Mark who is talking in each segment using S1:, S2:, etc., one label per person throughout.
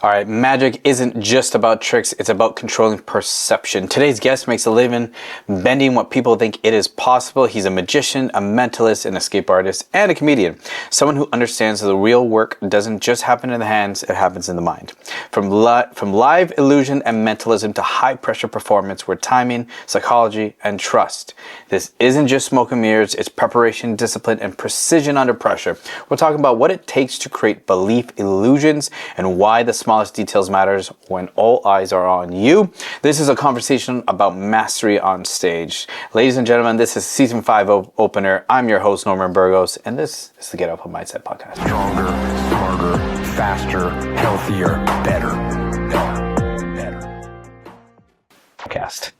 S1: All right, magic isn't just about tricks, it's about controlling perception. Today's guest makes a living bending what people think it is possible. He's a magician, a mentalist, an escape artist, and a comedian. Someone who understands that the real work doesn't just happen in the hands, it happens in the mind. From live illusion and mentalism to high-pressure performance where timing, psychology, and trust. This isn't just smoke and mirrors, it's preparation, discipline, and precision under pressure. We're talking about what it takes to create belief illusions and why the smallest details matters when all eyes are on you. This is a conversation about mastery on stage. Ladies and gentlemen, this is season 5 opener. I'm your host, Norman Burgos, and this is the Get Up Mindset podcast.
S2: Stronger, smarter, faster, healthier, better.
S1: Podcast.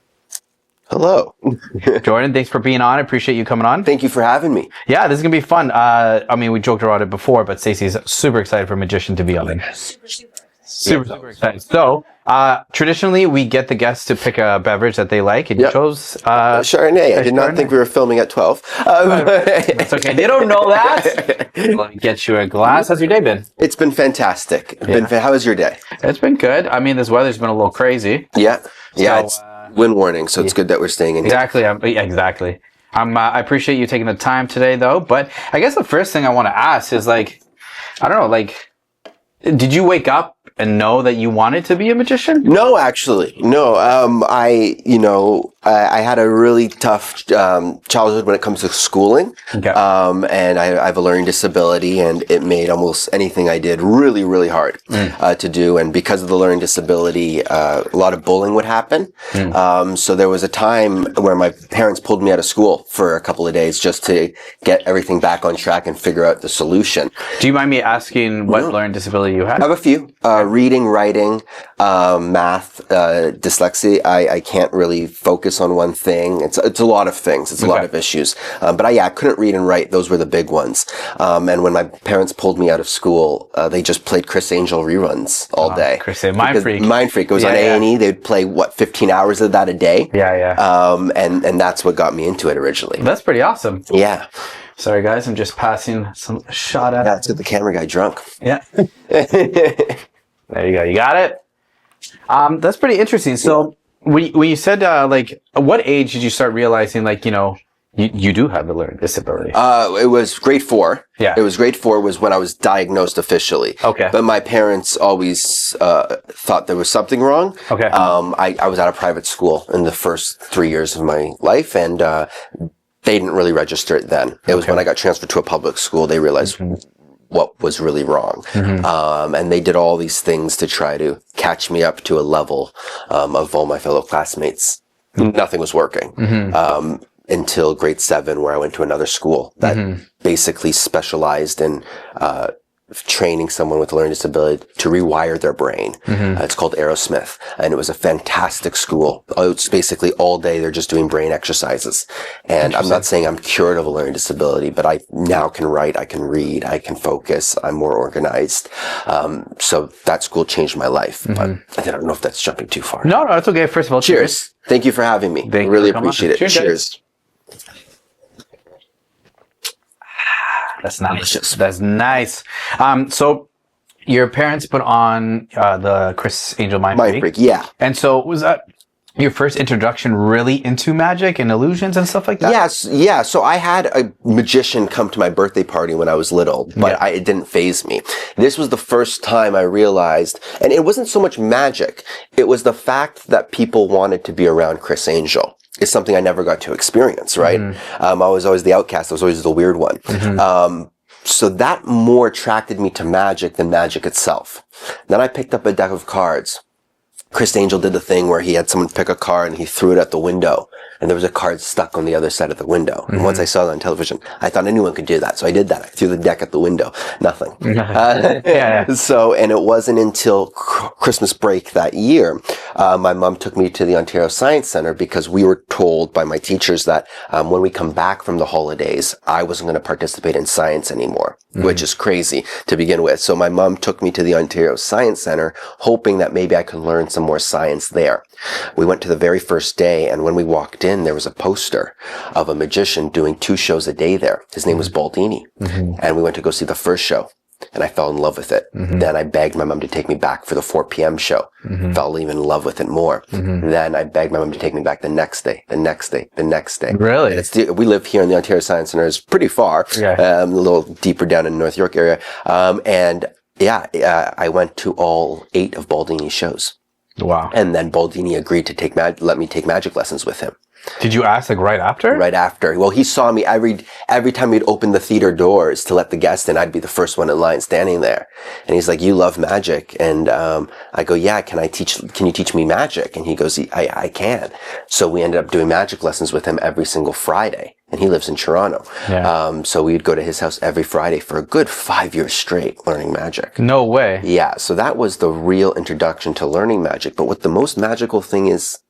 S3: Hello.
S1: Jordan, thanks for being on. I appreciate you coming on.
S3: Thank you for having me.
S1: Yeah, this is going to be fun. We joked about it before, but Stacey's super excited for Magician to be on. Super excited. So, traditionally, we get the guests to pick a beverage that they like, and you chose
S3: Chardonnay. I did not think we were filming at 12.
S1: It's okay. They don't know that. Let me get you a glass. How's your day been?
S3: It's been fantastic. How was your day?
S1: It's been good. I mean, this weather's been a little crazy.
S3: Yeah. It's wind warning, so it's good that we're staying in here.
S1: Exactly. I appreciate you taking the time today, though. But I guess the first thing I want to ask is, did you wake up and know that you wanted to be a magician?
S3: No, actually. No. I had a really tough childhood when it comes to schooling.
S1: Okay.
S3: And I have a learning disability, and it made almost anything I did really, really hard to do. And because of the learning disability, a lot of bullying would happen. So there was a time where my parents pulled me out of school for a couple of days just to get everything back on track and figure out the solution.
S1: Do you mind me asking what learning disability you had?
S3: I have a few. Reading, writing, math, dyslexia. I can't really focus on one thing. It's a lot of things. It's a lot of issues. But I couldn't read and write. Those were the big ones. And when my parents pulled me out of school, they just played Chris Angel reruns all day.
S1: Mind Freak.
S3: Mind Freak. It was on A&E. They'd play 15 hours of that a day. And that's what got me into it originally.
S1: That's pretty awesome.
S3: Yeah.
S1: Sorry guys, I'm just passing some shot at.
S3: Let's get the camera guy drunk.
S1: Yeah. There you go. You got it? That's pretty interesting. So when you said, what age did you start realizing, you do have a learning disability?
S3: It was grade 4.
S1: Yeah.
S3: It was grade 4 was when I was diagnosed officially.
S1: Okay.
S3: But my parents always thought there was something wrong.
S1: Okay.
S3: I was at a private school in the first 3 years of my life, and they didn't really register it then. It was when I got transferred to a public school, they realized what was really wrong. And they did all these things to try to catch me up to a level of all my fellow classmates. Nothing was working until grade 7, where I went to another school that basically specialized in training someone with a learning disability to rewire their brain. It's called Aerosmith, and it was a fantastic school. It's basically all day they're just doing brain exercises. And I'm not saying I'm cured of a learning disability, but I now can write, I can read, I can focus, I'm more organized. So that school changed my life, but I don't know if that's jumping too far.
S1: No, it's okay. First of all,
S3: cheers. Thank you for having me. I really appreciate it. Cheers.
S1: That's nice. Delicious. That's nice. So your parents put on the Chris Angel Mind Freak.
S3: Yeah.
S1: And so was that your first introduction really into magic and illusions and stuff like that?
S3: Yes. Yeah. So I had a magician come to my birthday party when I was little, but it didn't faze me. This was the first time I realized, and it wasn't so much magic. It was the fact that people wanted to be around Chris Angel. It's something I never got to experience, right? I was always the outcast. I was always the weird one. So that more attracted me to magic than magic itself. Then I picked up a deck of cards. Chris Angel did the thing where he had someone pick a card and he threw it at the window, and there was a card stuck on the other side of the window. And once I saw it on television, I thought anyone could do that. So I did that. I threw the deck at the window. Nothing. So, and it wasn't until Christmas break that year, my mom took me to the Ontario Science Center because we were told by my teachers that when we come back from the holidays, I wasn't going to participate in science anymore, which is crazy to begin with. So my mom took me to the Ontario Science Center, hoping that maybe I could learn some more science there. We went to the very first day, and when we walked in, there was a poster of a magician doing 2 shows a day there. His name was Baldini. And we went to go see the first show. and I fell in love with it. Then I begged my mom to take me back for the 4 p.m. show. Fell even in love with it more. Then I begged my mom to take me back the next day, the next day, the next day.
S1: Really?
S3: We live here in the Ontario Science Centre. It's pretty far, a little deeper down in North York area. I went to all 8 of Baldini's shows.
S1: Wow.
S3: And then Baldini agreed to let me take magic lessons with him.
S1: Did you ask like right after? Right
S3: after. Well, he saw me every time we'd open the theater doors to let the guests in, I'd be the first one in line standing there. And he's like, "You love magic." And I go, "Yeah, can you teach me magic?" And he goes, I can. So we ended up doing magic lessons with him every single Friday. And he lives in Toronto. Yeah. So we'd go to his house every Friday for a good 5 years straight learning magic.
S1: No way.
S3: Yeah. So that was the real introduction to learning magic. But what the most magical thing is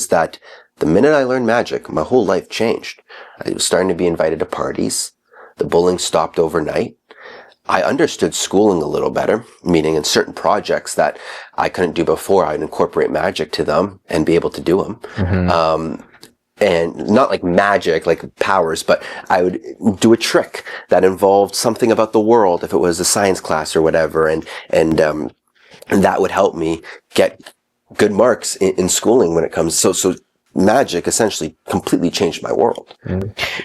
S3: that the minute I learned magic, my whole life changed. I was starting to be invited to parties. The bullying stopped overnight. I understood schooling a little better, meaning in certain projects that I couldn't do before, I'd incorporate magic to them and be able to do them. And not like magic, like powers, but I would do a trick that involved something about the world, if it was a science class or whatever, and that would help me get good marks in schooling when it comes. So magic essentially completely changed my world.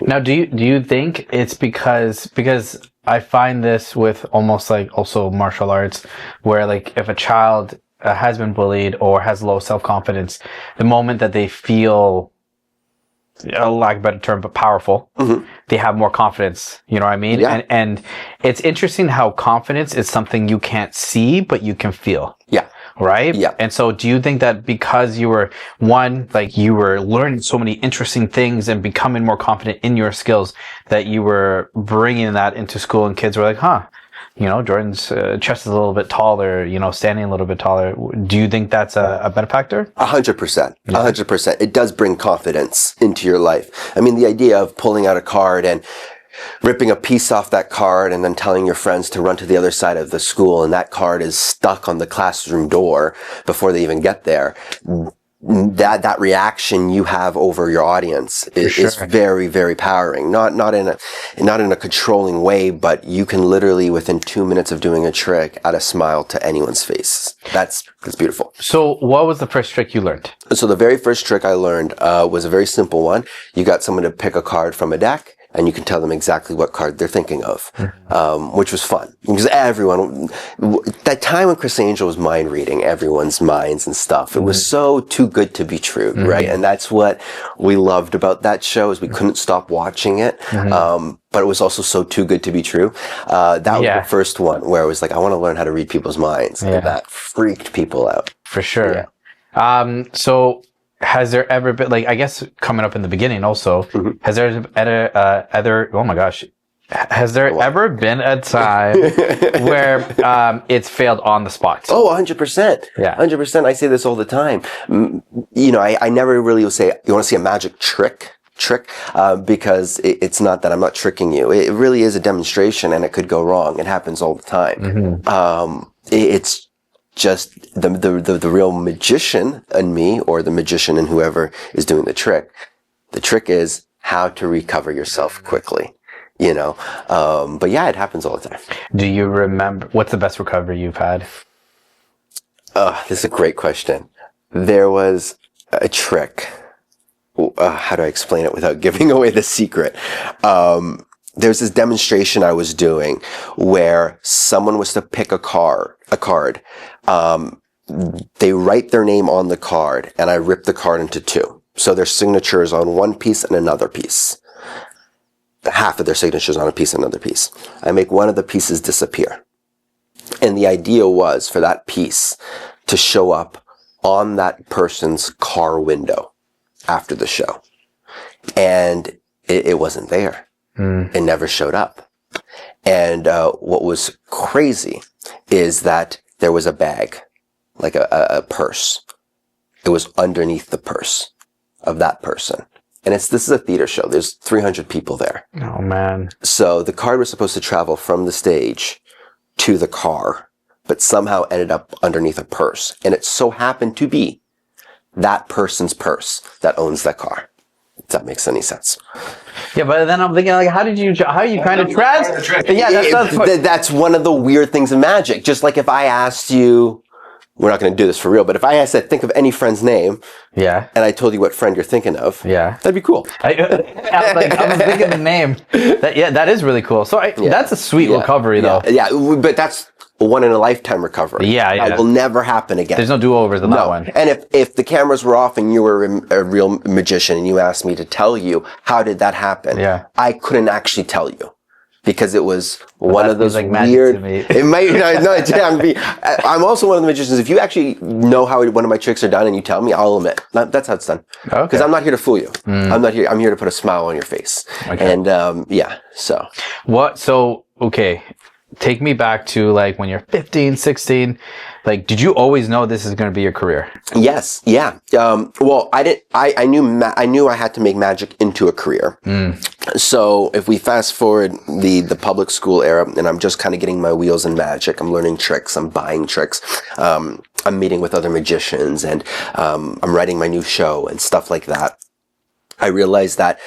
S1: Now, do you think it's because I find this with almost like also martial arts, where like if a child has been bullied or has low self-confidence, the moment that they feel, a lack of a better term, but powerful, they have more confidence. You know what I mean?
S3: Yeah.
S1: And it's interesting how confidence is something you can't see, but you can feel.
S3: Yeah.
S1: Right?
S3: Yeah.
S1: And so do you think that because you were you were learning so many interesting things and becoming more confident in your skills, that you were bringing that into school and kids were like, Jordan's chest is a little bit taller, standing a little bit taller. Do you think that's a benefactor?
S3: 100%. 100%. It does bring confidence into your life. I mean, the idea of pulling out a card and ripping a piece off that card and then telling your friends to run to the other side of the school, and that card is stuck on the classroom door before they even get there. That reaction you have over your audience is very, very powering. Not in a controlling way, but you can literally within 2 minutes of doing a trick add a smile to anyone's face. That's beautiful.
S1: So what was the first trick you learned?
S3: So the very first trick I learned was a very simple one. You got someone to pick a card from a deck, and you can tell them exactly what card they're thinking of, which was fun. Because that time when Chris Angel was mind reading everyone's minds and stuff, it was so too good to be true, right? And that's what we loved about that show, is we couldn't stop watching it. But it was also so too good to be true. That was the first one where I was like, I want to learn how to read people's minds. And that freaked people out.
S1: For sure. Yeah. So has there ever been, I guess coming up in the beginning also, has there has there ever been a time where it's failed on the spot?
S3: Oh, 100%. Yeah. 100%. I say this all the time. I never really will say, you want to see a magic trick, because it's not that I'm not tricking you. It really is a demonstration, and it could go wrong. It happens all the time. It's just the real magician in me, or the magician in whoever is doing the trick. The trick is how to recover yourself quickly, but yeah, it happens all the time. Do you remember what's the best recovery you've had? This is a great question. There was a trick. How do I explain it without giving away the secret? There's this demonstration I was doing where someone was to pick a card. They write their name on the card, and I rip the card into 2. So their signature is on one piece and another piece. Half of their signatures on a piece and another piece. I make one of the pieces disappear. And the idea was for that piece to show up on that person's car window after the show. And it wasn't there. It never showed up. And what was crazy is that there was a bag, like a purse. It was underneath the purse of that person. And this is a theater show. There's 300 people there. Oh, man. So the card was supposed to travel from the stage to the car, but somehow ended up underneath a purse. And it so happened to be that person's purse that owns that car. If that makes any sense.
S1: Yeah, but then I'm thinking, like, how you kind of
S3: That's one of the weird things in magic. Just like if I asked you, we're not going to do this for real, but if I said, think of any friend's name,
S1: yeah,
S3: and I told you what friend you're thinking of,
S1: yeah,
S3: that'd be cool.
S1: I was thinking the name. That is really cool. So that's a sweet recovery, though.
S3: Yeah, but that's a one in a lifetime recovery.
S1: Yeah.
S3: That will never happen again.
S1: There's no do-overs on that one.
S3: And if the cameras were off and you were a real magician and you asked me to tell you how did that happen, I couldn't actually tell you. Because it was one of those
S1: like
S3: weird. It might. I'm also one of the magicians. If you actually know how one of my tricks are done and you tell me, I'll admit that's how it's done. Because I'm not here to fool you. I'm not here. I'm here to put a smile on your face. Okay. And So
S1: what? So okay. Take me back to like when you're 15, 16. Like, did you always know this is going to be your career?
S3: Yes. Yeah. Well, I didn't. I knew I had to make magic into a career. So if we fast forward the public school era, and I'm just kind of getting my wheels in magic. I'm learning tricks. I'm buying tricks. I'm meeting with other magicians, and I'm writing my new show and stuff like that. I realized that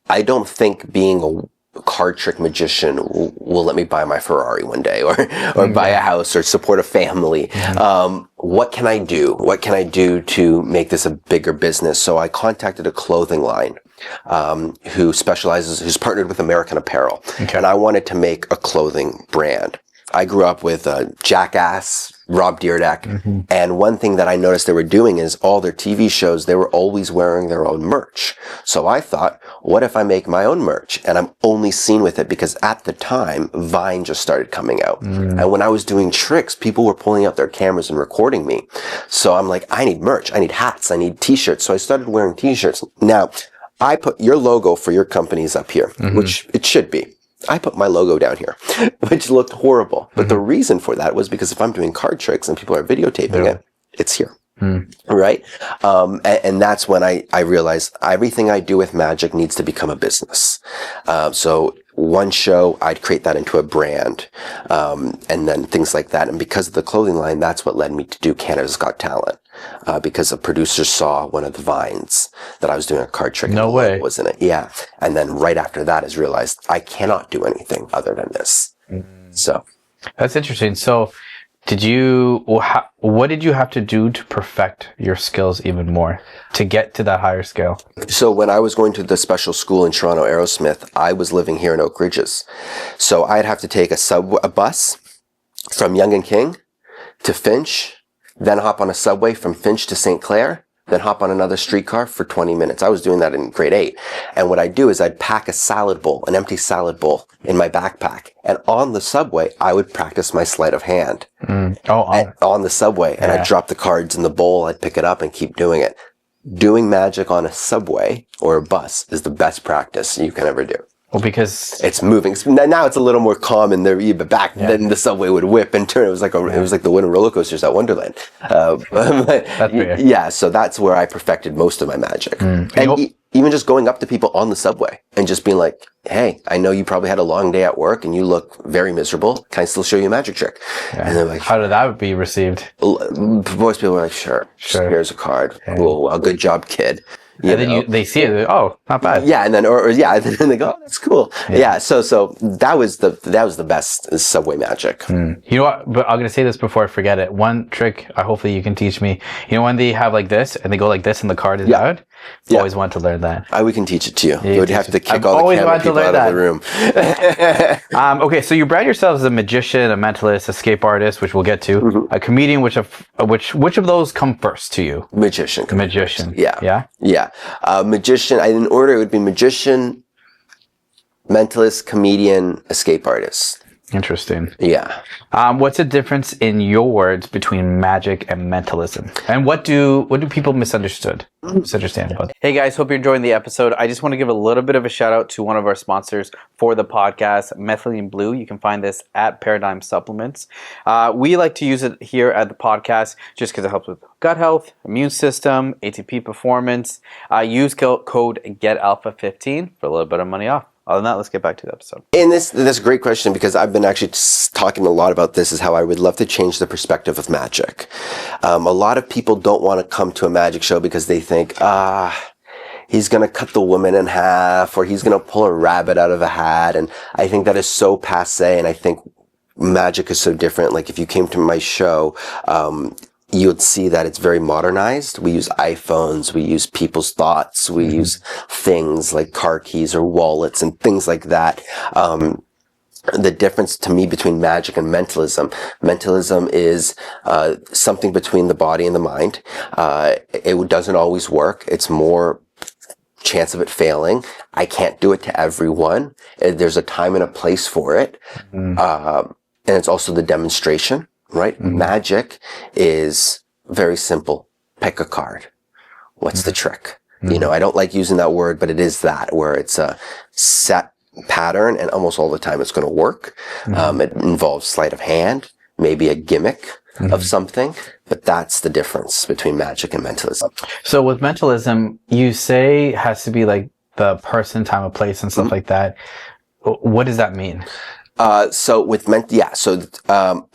S3: I don't think being a card trick magician will let me buy my Ferrari one day or buy a house or support a family. What can I do? What can I do to make this a bigger business? So I contacted a clothing line who's partnered with American Apparel. Okay. And I wanted to make a clothing brand. I grew up with Jackass, Rob Dyrdek, and one thing that I noticed they were doing is all their TV shows, they were always wearing their own merch. So I thought, what if I make my own merch? And I'm only seen with it because at the time, Vine just started coming out. And when I was doing tricks, people were pulling out their cameras and recording me. So I'm like, I need merch, I need hats, I need t-shirts. So I started wearing t-shirts. Now, I put your logo for your companies up here, which it should be. I put my logo down here, which looked horrible. But the reason for that was because if I'm doing card tricks and people are videotaping it, it's here. Right? And that's when I realized everything I do with magic needs to become a business. So one show, I'd create that into a brand, and then things like that. And because of the clothing line, that's what led me to do Canada's Got Talent. Because a producer saw one of the vines that I was doing a card trick.
S1: No way.
S3: Was in it. Yeah. And then right after that is realized I cannot do anything other than this. So.
S1: That's interesting. So what did you have to do to perfect your skills even more to get to that higher scale?
S3: So when I was going to the special school in Toronto, Aerosmith, I was living here in Oak Ridges. So I'd have to take a bus from Yonge and King to Finch, then hop on a subway from Finch to St. Clair, then hop on another streetcar for 20 minutes. I was doing that in grade 8. And what I'd do is I'd pack a salad bowl, an empty salad bowl in my backpack. And on the subway, I would practice my sleight of hand. On the subway. And I'd drop the cards in the bowl. I'd pick it up and keep doing it. Doing magic on a subway or a bus is the best practice you can ever do.
S1: Well, because
S3: it's moving. Now it's a little more calm in there, but back then the subway would whip and turn. It was like the wooden roller coasters at Wonderland. So that's where I perfected most of my magic. And even just going up to people on the subway and just being like, hey, I know you probably had a long day at work and you look very miserable. Can I still show you a magic trick? And they're like,
S1: how did that be received?
S3: Most people were like, sure. Here's a card. Cool. Well, good job, kid.
S1: And then they see it. Oh, not bad.
S3: Yeah, and then and then they go, oh, that's cool. Yeah. So that was the best subway magic.
S1: You know what? But I'm gonna say this before I forget it. One trick, hopefully you can teach me. You know when they have like this and they go like this and the card is out. Always want to learn that.
S3: We can teach it to you. You would have to kick all the camera people out of the room.
S1: Okay, so you brand yourself as a magician, a mentalist, escape artist, which we'll get to, a comedian. Which of those come first to you?
S3: Magician.
S1: Magician.
S3: Yeah. Magician. In order, it would be magician, mentalist, comedian, escape artist.
S1: Interesting.
S3: Yeah.
S1: What's the difference in your words between magic and mentalism? And what do people misunderstand about that? Hey guys, hope you're enjoying the episode. I just want to give a little bit of a shout out to one of our sponsors for the podcast, Methylene Blue. You can find this at Paradigm Supplements. We like to use it here at the podcast just because it helps with gut health, immune system, ATP performance. Use code GETALPHA15 for a little bit of money off. Other than that, let's get back to the episode.
S3: And that's a great question because I've been actually talking a lot about this is how I would love to change the perspective of magic. A lot of people don't want to come to a magic show because they think, he's going to cut the woman in half, or he's going to pull a rabbit out of a hat. And I think that is so passé. And I think magic is so different. Like if you came to my show, you would see that it's very modernized. We use iPhones, we use people's thoughts, we use things like car keys or wallets and things like that. The difference to me between magic and mentalism is something between the body and the mind. It doesn't always work. It's more chance of it failing. I can't do it to everyone. There's a time and a place for it. And it's also the demonstration, right? Magic is very simple. Pick a card. What's the trick? You know, I don't like using that word, but it is that, where it's a set pattern and almost all the time it's going to work. It involves sleight of hand, maybe a gimmick of something, but that's the difference between magic and mentalism.
S1: So with mentalism, you say it has to be like the person, time, and place and stuff like that. What does that mean?
S3: So with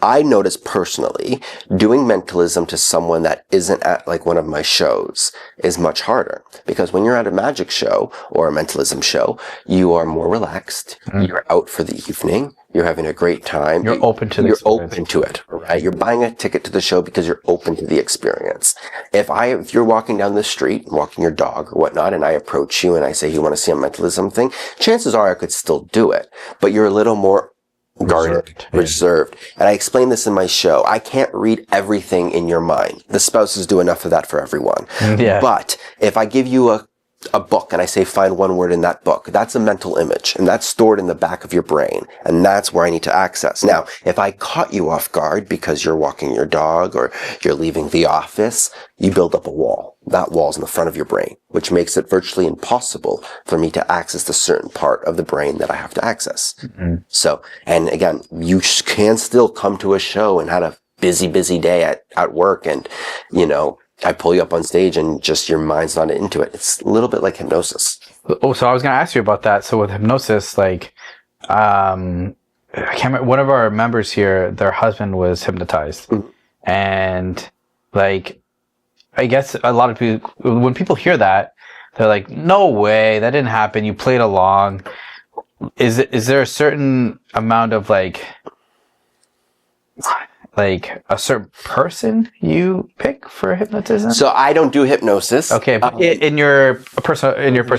S3: I notice personally doing mentalism to someone that isn't at like one of my shows is much harder, because when you're at a magic show or a mentalism show, you are more relaxed. You're out for the evening. You're having a great time.
S1: You're open to
S3: it, right? You're buying a ticket to the show because you're open to the experience. If you're walking down the street, walking your dog or whatnot, and I approach you and I say, you want to see a mentalism thing? Chances are I could still do it, but you're a little more guarded, reserved. And I explain this in my show. I can't read everything in your mind. The spouses do enough of that for everyone. But if I give you a book and I say, find one word in that book, that's a mental image, and that's stored in the back of your brain, and that's where I need to access. Now, if I caught you off guard because you're walking your dog or you're leaving the office, you build up a wall. That wall's in the front of your brain, which makes it virtually impossible for me to access the certain part of the brain that I have to access. So, and again, you can still come to a show and had a busy day at work, and, you know, I pull you up on stage and just your mind's not into it. It's a little bit like hypnosis.
S1: Oh, so I was going to ask you about that. So with hypnosis, like, I can't remember, one of our members here, their husband was hypnotized. And like, I guess a lot of people, when people hear that, they're like, no way, that didn't happen. You played along. Is there a certain amount of like a certain person you pick for hypnotism?
S3: So I don't do hypnosis.
S1: Okay, but in your personal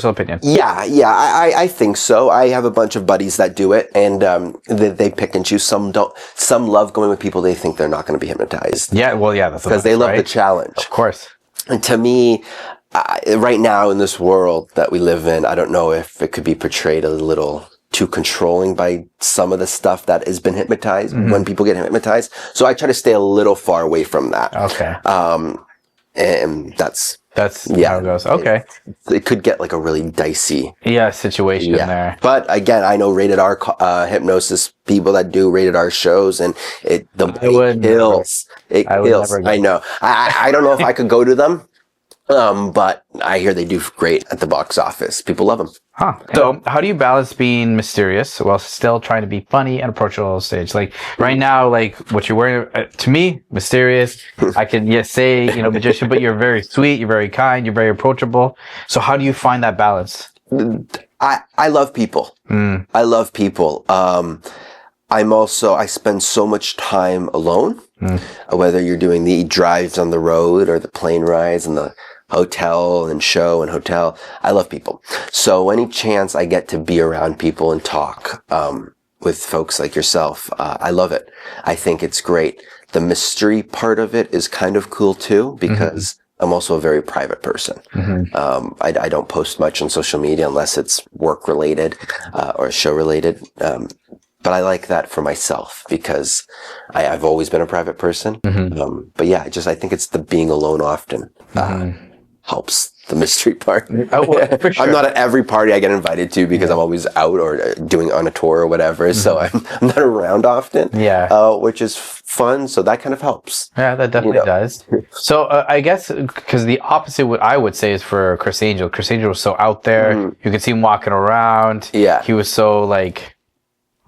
S1: opinion.
S3: Yeah, I think so. I have a bunch of buddies that do it, and they pick and choose. Some don't. Some love going with people they think they're not going to be hypnotized.
S1: Yeah, well, yeah, that's
S3: because they love the challenge.
S1: Of course.
S3: And to me, right now in this world that we live in, I don't know if it could be portrayed a little too controlling by some of the stuff that has been hypnotized when people get hypnotized. So I try to stay a little far away from that.
S1: Okay.
S3: And that's
S1: how it goes. Okay.
S3: It could get like a really dicey
S1: situation there.
S3: But again, I know rated R hypnosis people that do rated R shows, and it kills. It kills. I know. I don't know if I could go to them. But I hear they do great at the box office. People love them.
S1: Huh. So how do you balance being mysterious while still trying to be funny and approachable on stage? Like right now, like what you're wearing, to me, mysterious. I can say, magician, but you're very sweet, you're very kind, you're very approachable. So how do you find that balance?
S3: I love people. I love people. I spend so much time alone, whether you're doing the drives on the road or the plane rides and the hotel and show and hotel. I love people. So any chance I get to be around people and talk with folks like yourself, I love it. I think it's great. The mystery part of it is kind of cool too, because I'm also a very private person. I don't post much on social media unless it's work related or show related. But I like that for myself because I've always been a private person. But yeah, I think it's the being alone often helps the mystery part.
S1: Oh, well, for sure.
S3: I'm not at every party I get invited to because I'm always out or doing on a tour or whatever. So I'm not around often. Which is fun. So that kind of helps.
S1: Yeah, that definitely does. So I guess because the opposite, what I would say, is for Chris Angel. Chris Angel was so out there. You could see him walking around. He was so like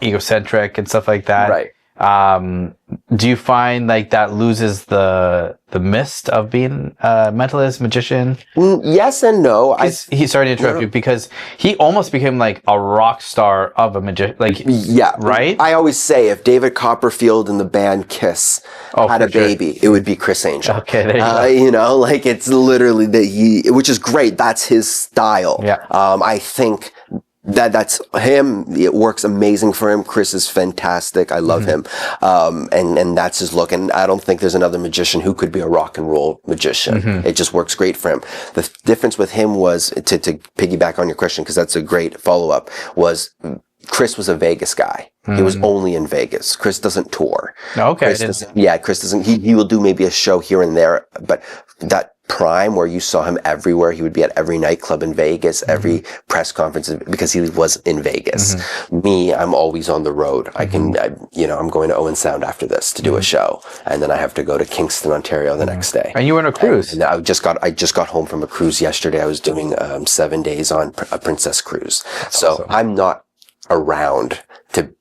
S1: egocentric and stuff like that. Do you find like that loses the mist of being a mentalist magician?
S3: Yes and no.
S1: He sorry to interrupt you, because he almost became like a rock star of a magician. Like,
S3: Yeah.
S1: right?
S3: I always say if David Copperfield and the band Kiss had a baby, it would be Chris Angel.
S1: Okay, there you go.
S3: You know, like it's literally which is great. That's his style.
S1: Yeah.
S3: I think that's him. It works amazing for him. Chris is fantastic. I love him. And that's his look. And I don't think there's another magician who could be a rock and roll magician. It just works great for him. The difference with him was, to piggyback on your question, because that's a great follow-up, was Chris was a Vegas guy. He was only in Vegas. Chris doesn't tour.
S1: Okay.
S3: Chris doesn't. He will do maybe a show here and there, but that prime where you saw him everywhere, he would be at every nightclub in Vegas, every press conference, because he was in Vegas. Me, I'm always on the road. I'm going to Owen Sound after this to do a show, and then I have to go to Kingston, Ontario the next day.
S1: And you were on a cruise.
S3: And I just got home from a cruise yesterday. I was doing 7 days on a Princess cruise. Awesome. I'm not around to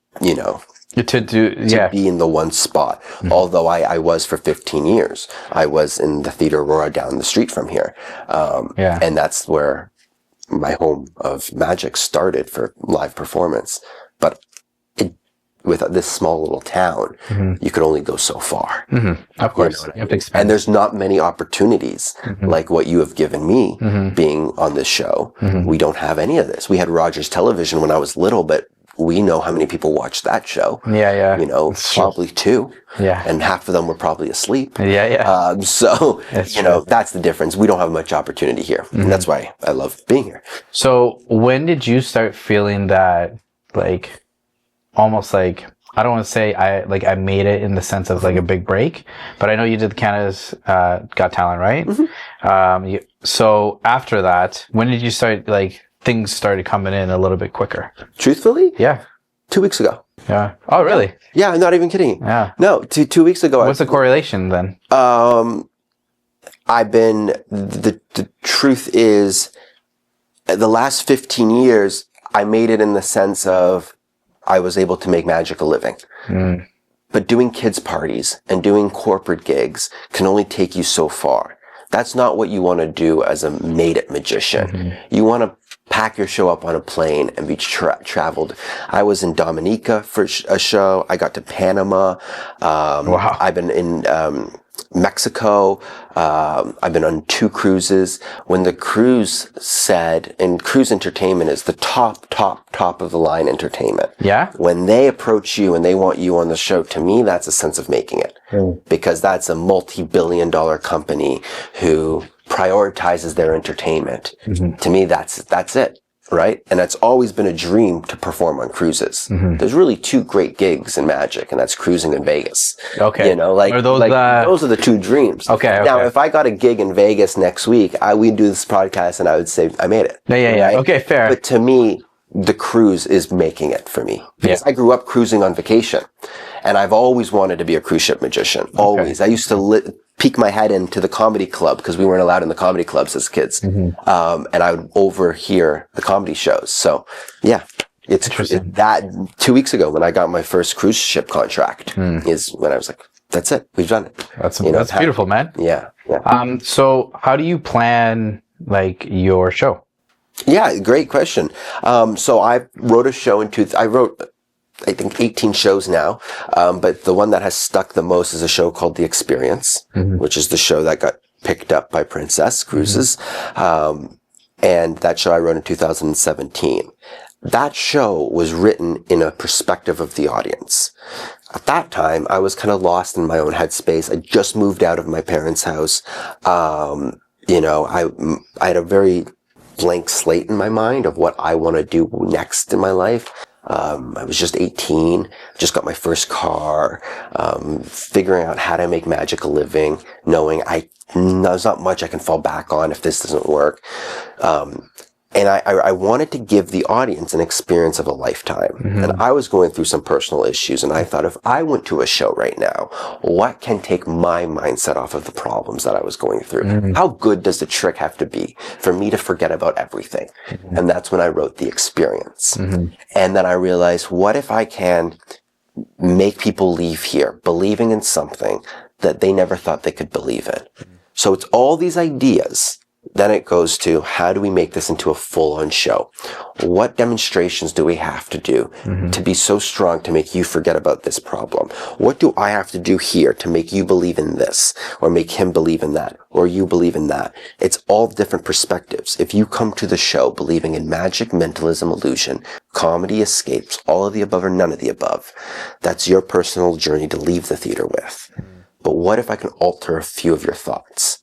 S3: be in the one spot. Although I was for 15 years. I was in the Theatre Aurora down the street from here. And that's where my home of magic started for live performance. But with this small little town, you could only go so far.
S1: Of course. You have to expand.
S3: And there's not many opportunities like what you have given me being on this show. We don't have any of this. We had Rogers Television when I was little, but we know how many people watched that show.
S1: Yeah.
S3: You know, probably 2.
S1: Yeah.
S3: And half of them were probably asleep.
S1: Yeah.
S3: So, that's the difference. We don't have much opportunity here. And that's why I love being here.
S1: So when did you start feeling that, like, almost like, I don't want to say I made it in the sense of like a big break, but I know you did Canada's Got Talent, right? So after that, when did you start, like, things started coming in a little bit quicker?
S3: Truthfully?
S1: Yeah.
S3: 2 weeks ago.
S1: Yeah. Oh, really?
S3: Yeah, I'm not even kidding.
S1: Yeah.
S3: No, 2 weeks ago.
S1: What's the correlation then?
S3: The truth is, the last 15 years, I made it in the sense of I was able to make magic a living. But doing kids' parties and doing corporate gigs can only take you so far. That's not what you want to do as a made-it magician. You want to pack your show up on a plane and be traveled. I was in Dominica for a show. I got to Panama.
S1: Wow.
S3: I've been in Mexico. I've been on 2 cruises. When the cruise said, and cruise entertainment is the top of the line entertainment.
S1: Yeah.
S3: When they approach you and they want you on the show, to me, that's a sense of making it. Because that's a multi-billion-dollar company who prioritizes their entertainment. To me, that's it. Right? And it's always been a dream to perform on cruises. There's really 2 great gigs in magic, and that's cruising in Vegas.
S1: Okay.
S3: You know, like,
S1: are those,
S3: those are the 2 dreams.
S1: Okay.
S3: Now, if I got a gig in Vegas next week, we'd do this podcast and I would say, I made it.
S1: Yeah.
S3: Right?
S1: Okay, fair.
S3: But to me, the cruise is making it for me. Because I grew up cruising on vacation, and I've always wanted to be a cruise ship magician. Always. I used to peek my head into the comedy club because we weren't allowed in the comedy clubs as kids. And I would overhear the comedy shows. So, yeah. It's that 2 weeks ago when I got my first cruise ship contract is when I was like, that's it. We've done it.
S1: That's beautiful, man.
S3: Yeah.
S1: So how do you plan, like, your show?
S3: Yeah, great question. So I wrote a show I wrote, I think, 18 shows now. But the one that has stuck the most is a show called The Experience, which is the show that got picked up by Princess Cruises. And that show I wrote in 2017. That show was written in a perspective of the audience. At that time, I was kind of lost in my own headspace. I just moved out of my parents' house. I had a very blank slate in my mind of what I want to do next in my life. I was just 18, just got my first car, figuring out how to make magic a living, knowing there's not much I can fall back on if this doesn't work. And I wanted to give the audience an experience of a lifetime. And I was going through some personal issues, and I thought, if I went to a show right now, what can take my mindset off of the problems that I was going through? How good does the trick have to be for me to forget about everything? And that's when I wrote The Experience. And then I realized, what if I can make people leave here believing in something that they never thought they could believe in. So it's all these ideas. Then it goes to, how do we make this into a full-on show? What demonstrations do we have to do to be so strong to make you forget about this problem? What do I have to do here to make you believe in this, or make him believe in that, or you believe in that? It's all different perspectives. If you come to the show believing in magic, mentalism, illusion, comedy, escapes, all of the above or none of the above, that's your personal journey to leave the theater with. But what if I can alter a few of your thoughts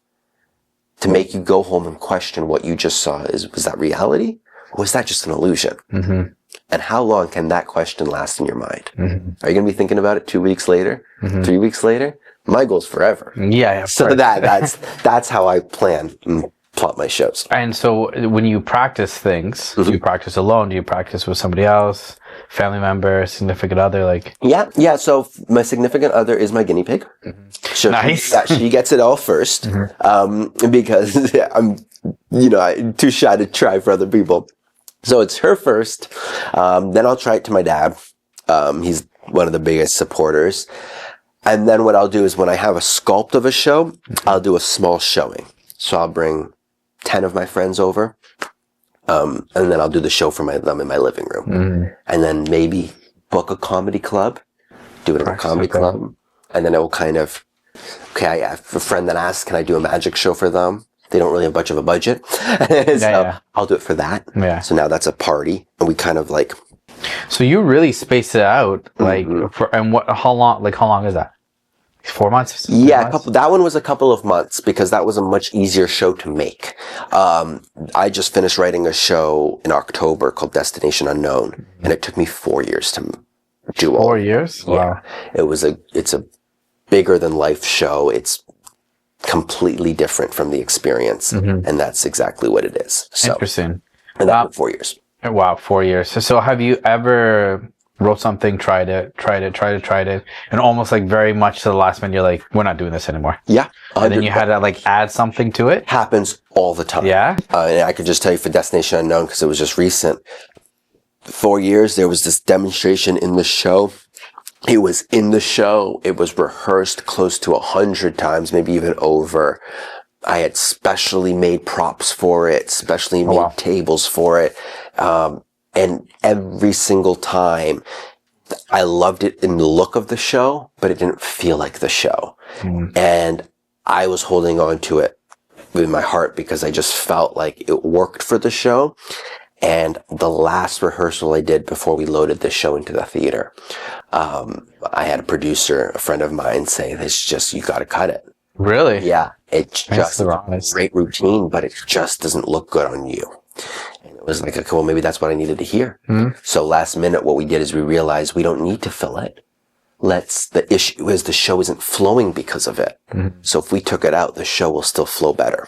S3: to make you go home and question what you just saw? Was that reality? Or was that just an illusion? And how long can that question last in your mind? Are you going to be thinking about it 2 weeks later, 3 weeks later? My goal's forever.
S1: Yeah.
S3: So that's how I plan and plot my shows.
S1: And so when you practice things, do you practice alone? Do you practice with somebody else? Family member, significant other, like?
S3: Yeah. So my significant other is my guinea pig. So
S1: Nice.
S3: she gets it all first, because I'm too shy to try for other people. So it's her first. Then I'll try it to my dad. He's one of the biggest supporters. And then what I'll do is, when I have a sculpt of a show, I'll do a small showing. So I'll bring 10 of my friends over. And then I'll do the show for them in my living room. And then maybe book a comedy club, do it at a comedy club. And then it will kind of, I have a friend that asks, can I do a magic show for them? They don't really have much of a budget. I'll do it for that. Yeah. So now that's a party. And we kind of like.
S1: So you really space it out, like, how long is that? 4 months?
S3: Yeah, that one was a couple of months, because that was a much easier show to make. I just finished writing a show in October called Destination Unknown, and it took me 4 years to do all.
S1: 4 years?
S3: Yeah. Wow. It's a bigger than life show. It's completely different from the experience, and that's exactly what it is. So,
S1: interesting.
S3: And that took 4 years.
S1: Wow, 4 years. So have you ever wrote something, tried it, and almost like very much to the last minute, you're like, we're not doing this anymore?
S3: Yeah. 100%.
S1: And then you had to like add something to it?
S3: Happens all the time.
S1: Yeah?
S3: And I could just tell you for Destination Unknown, because it was just recent, 4 years, there was this demonstration in the show. It was in the show. It was rehearsed close to 100 times, maybe even over. I had specially made props for it, specially made tables for it. And every single time, I loved it in the look of the show, but it didn't feel like the show. And I was holding on to it with my heart, because I just felt like it worked for the show. And the last rehearsal I did before we loaded the show into the theater, I had a producer, a friend of mine, say, you got to cut it.
S1: Really?
S3: Yeah. It's just a great routine, but it just doesn't look good on you. And it was like, okay, well, maybe that's what I needed to hear. So last minute, what we did is we realized we don't need to fill it. The issue is the show isn't flowing because of it. So if we took it out, the show will still flow better.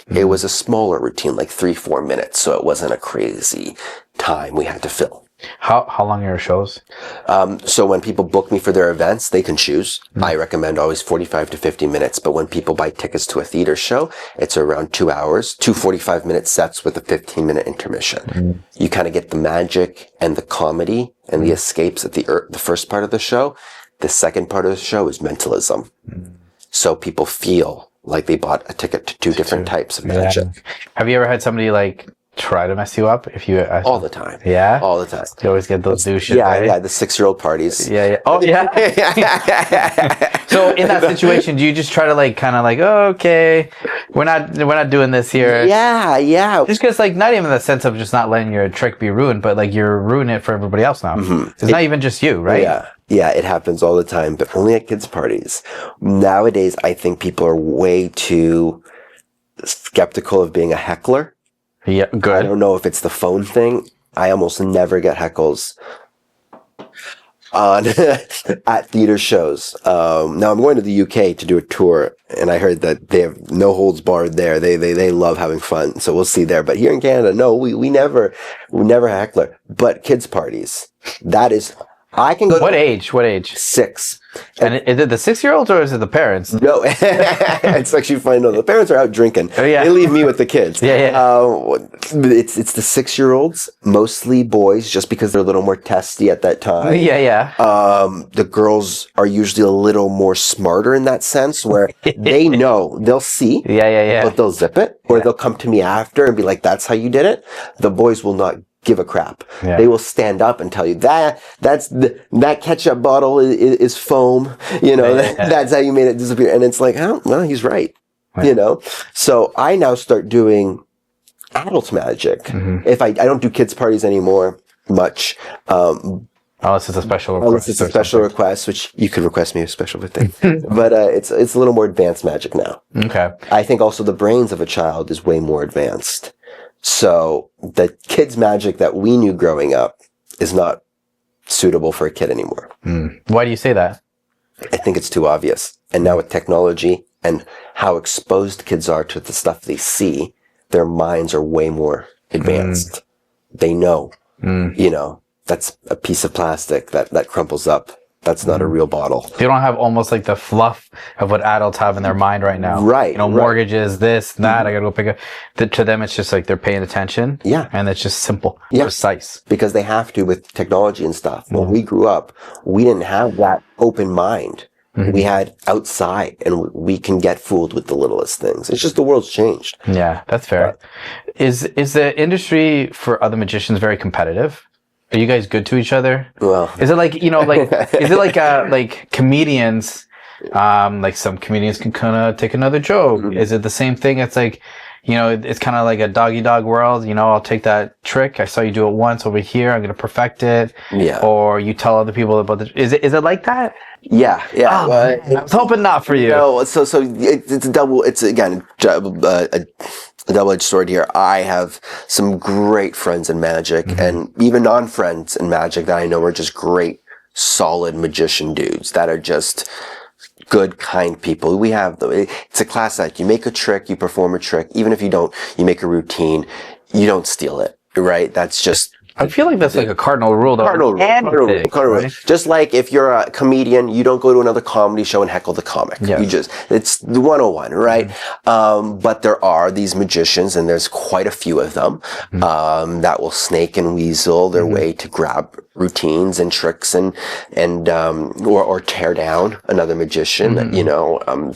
S3: It was a smaller routine, like 3-4 minutes. So it wasn't a crazy time we had to fill.
S1: How long are your shows?
S3: So when people book me for their events, they can choose. I recommend always 45 to 50 minutes. But when people buy tickets to a theater show, it's around 2 hours, 2 45-minute sets with a 15-minute intermission. You kind of get the magic and the comedy and the escapes at the first part of the show. The second part of the show is mentalism. So people feel like they bought a ticket to two different types of magic.
S1: Have you ever had somebody like try to mess you up?
S3: All the time.
S1: Yeah?
S3: All the time.
S1: You always get those douches, right?
S3: Yeah, the 6-year-old parties.
S1: Yeah. Oh, yeah. So in that situation, do you just try to like, kind of like, oh, okay, we're not doing this here?
S3: Yeah.
S1: Just because like, not even the sense of just not letting your trick be ruined, but like you're ruining it for everybody else now. It's not even just you, right?
S3: Yeah, it happens all the time, but only at kids' parties. Nowadays, I think people are way too skeptical of being a heckler.
S1: Yeah, good.
S3: I don't know if it's the phone thing. I almost never get heckles on at theater shows. Now I'm going to the UK to do a tour, and I heard that they have no holds barred there. They love having fun, so we'll see there. But here in Canada, no, we never heckler. But kids' parties, that is I can go
S1: What
S3: to
S1: age? What age?
S3: 6.
S1: And is it the 6-year-olds or is it the parents?
S3: No, it's actually funny. No, the parents are out drinking.
S1: Oh, yeah.
S3: They leave me with the kids.
S1: Yeah.
S3: It's the 6-year-olds, mostly boys, just because they're a little more testy at that time.
S1: Yeah.
S3: The girls are usually a little more smarter in that sense, where they know, they'll see,
S1: Yeah.
S3: but they'll zip it, or they'll come to me after and be like, "That's how you did it." The boys will not give a crap.
S1: Yeah.
S3: They will stand up and tell you that ketchup bottle is foam. That's how you made it disappear. And it's like, oh, well, he's right. So I now start doing adult magic.
S1: Mm-hmm.
S3: If I don't do kids parties anymore much.
S1: Unless it's a special request.
S3: Unless it's a special request, which you could request me a special thing. But it's a little more advanced magic now.
S1: Okay.
S3: I think also the brains of a child is way more advanced. So the kids' magic that we knew growing up is not suitable for a kid anymore.
S1: Why do you say that?
S3: I think it's too obvious. And now with technology and how exposed kids are to the stuff they see, their minds are way more advanced. They know, that's a piece of plastic that crumples up. That's not a real bottle.
S1: They don't have almost like the fluff of what adults have in their mind right now.
S3: Right.
S1: Mortgages, this, that. I gotta go pick up. To them, it's just like they're paying attention.
S3: Yeah.
S1: And it's just simple, precise.
S3: Because they have to with technology and stuff. When we grew up, we didn't have that open mind. We had outside, and we can get fooled with the littlest things. It's just the world's changed.
S1: Yeah, that's fair. Is the industry for other magicians very competitive? Are you guys good to each other?
S3: Well,
S1: is it like, is it like comedians, like some comedians can kind of take another joke? Mm-hmm. Is it the same thing? It's like, it's kind of like a dog world. I'll take that trick. I saw you do it once over here. I'm going to perfect it. Yeah. Or you tell other people about is it like that?
S3: Yeah.
S1: Oh, I was hoping not for you.
S3: No, so it's a double, it's again, a double-edged sword here. I have some great friends in magic, and even non-friends in magic that I know are just great, solid magician dudes that are just good, kind people. We have it's a class act. You make a trick, you perform a trick. Even if you don't, you make a routine. You don't steal it, right? That's just.
S1: I feel like that's like a cardinal rule, though.
S3: Cardinal rule. Just like if you're a comedian, you don't go to another comedy show and heckle the comic. Yeah. It's the 101, right? But there are these magicians, and there's quite a few of them, that will snake and weasel their way to grab routines and tricks or tear down another magician,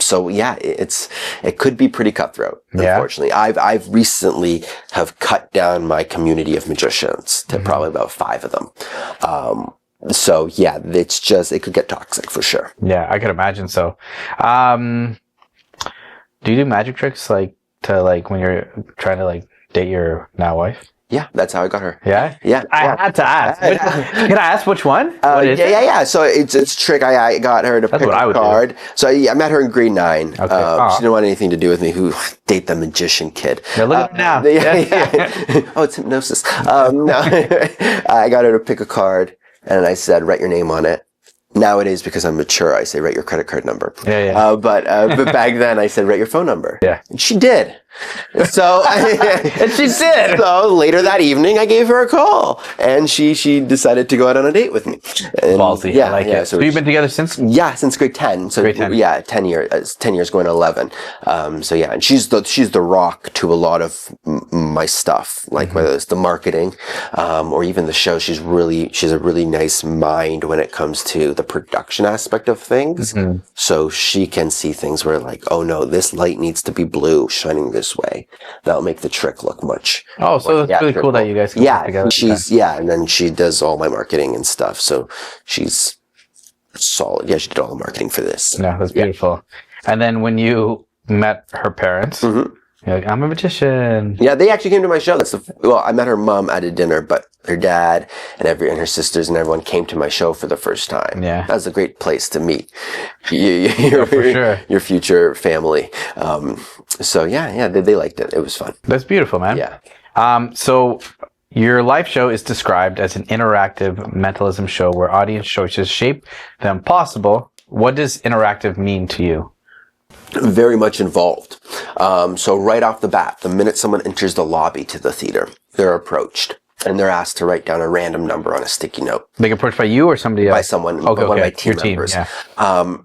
S3: so yeah, it could be pretty cutthroat, unfortunately. I've recently have cut down my community of magicians to probably about 5 of them. So yeah, it could get toxic for sure.
S1: Yeah, I could imagine so. Do you do magic tricks like when you're trying to date your now wife?
S3: Yeah, that's how I got her.
S1: Yeah?
S3: Yeah.
S1: I had to ask. Can I ask which one?
S3: Yeah. So it's a trick. I got her to pick a card. Do. So I met her in grade 9. Okay. She didn't want anything to do with me. Who date the magician kid?
S1: Yeah, look at now.
S3: Oh, it's hypnosis. I got her to pick a card, and I said, write your name on it. Nowadays, because I'm mature, I say, write your credit card number.
S1: Yeah.
S3: But back then, I said, write your phone number.
S1: Yeah.
S3: And she did. So,
S1: and she did.
S3: So later that evening, I gave her a call, and she decided to go out on a date with me. And
S1: ballsy. Yeah, I like it. So you've been together since?
S3: Yeah, since grade 10. So grade 10. Yeah, 10 years. 10 years going to 11. So yeah, and she's the rock to a lot of my stuff, like whether it's the marketing, or even the show. She's a really nice mind when it comes to the production aspect of things. So she can see things where oh no, this light needs to be blue, shining this way. That'll make the trick look much.
S1: Oh, so it's really cool that you guys can work together.
S3: And then she does all my marketing and stuff. So she's solid. Yeah, she did all the marketing for this.
S1: Yeah, that's beautiful. And then when you met her parents, you're like, I'm a magician.
S3: Yeah, they actually came to my show. I met her mom at a dinner, but her dad and her sisters and everyone came to my show for the first time.
S1: Yeah,
S3: that was a great place to meet your future family. So yeah, they liked it. It was fun.
S1: That's beautiful, man.
S3: Yeah.
S1: So your live show is described as an interactive mentalism show where audience choices shape the impossible. What does interactive mean to you?
S3: Very much involved. So right off the bat, the minute someone enters the lobby to the theater, they're approached. and they're asked to write down a random number on a sticky note.
S1: Like approached by you or somebody else?
S3: By someone, one of my team members.
S1: Yeah.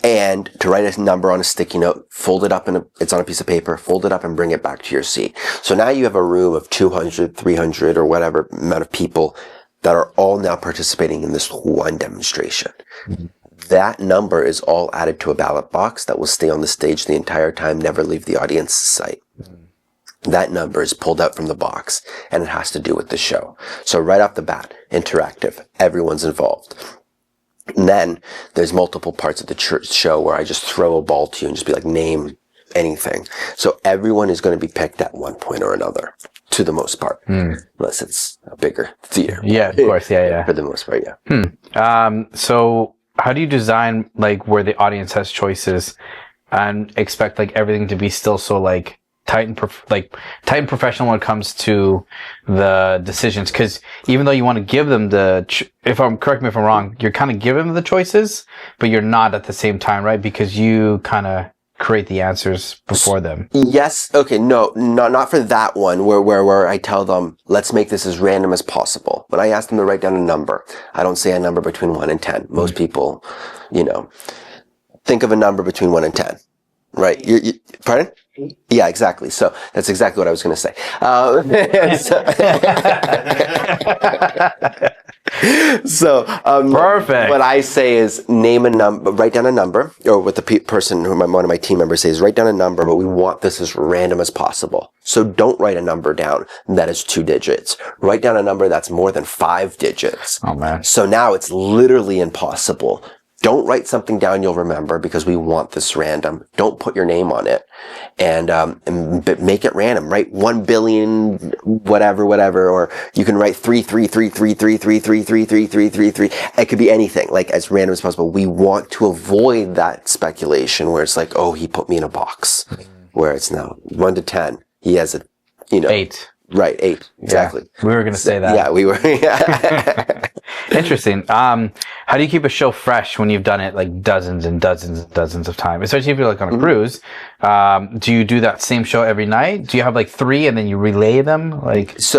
S3: And to write a number on a sticky note, fold it up it's on a piece of paper, fold it up and bring it back to your seat. So now you have a room of 200, 300 or whatever amount of people that are all now participating in this one demonstration. Mm-hmm. That number is all added to a ballot box that will stay on the stage the entire time, never leave the audience's sight. Mm-hmm. That number is pulled out from the box and it has to do with the show. So right off the bat, interactive, everyone's involved. And then there's multiple parts of the show where I just throw a ball to you and just be like, name anything. So everyone is going to be picked at one point or another, to the most part, unless it's a bigger theater.
S1: Yeah, of course. Yeah.
S3: For the most part, yeah.
S1: So how do you design like where the audience has choices and expect like everything to be still so like tight and professional when it comes to the decisions? Because even though you want to give them correct me if I'm wrong, you're kind of giving them the choices, but you're not at the same time, right? Because you kind of create the answers before them.
S3: Yes. Okay. No, not for that one where I tell them, let's make this as random as possible. When I ask them to write down a number, I don't say a number between 1 and 10. Most people, think of a number between 1 and 10. Right. Pardon? Yeah, exactly. So that's exactly what I was going to say.
S1: Perfect.
S3: What I say is name a number, write down a number, or what the person who one of my team members says, write down a number, but we want this as random as possible. So don't write a number down that is 2 digits. Write down a number that's more than 5 digits.
S1: Oh man.
S3: So now it's literally impossible. Don't write something down you'll remember because we want this random. Don't put your name on it, and make it random. Write 1 billion, whatever, or you can write 3333333333333. It could be anything, like as random as possible. We want to avoid that speculation where it's like, oh, he put me in a box, where it's now 1 to 10. He has
S1: 8.
S3: Right, 8. Exactly.
S1: Yeah, we were going to say that.
S3: Yeah, we were. Yeah.
S1: Interesting. How do you keep a show fresh when you've done it like dozens and dozens and dozens of times? Especially if you're like on a cruise. Do you do that same show every night? Do you have like 3 and then you relay them? Like if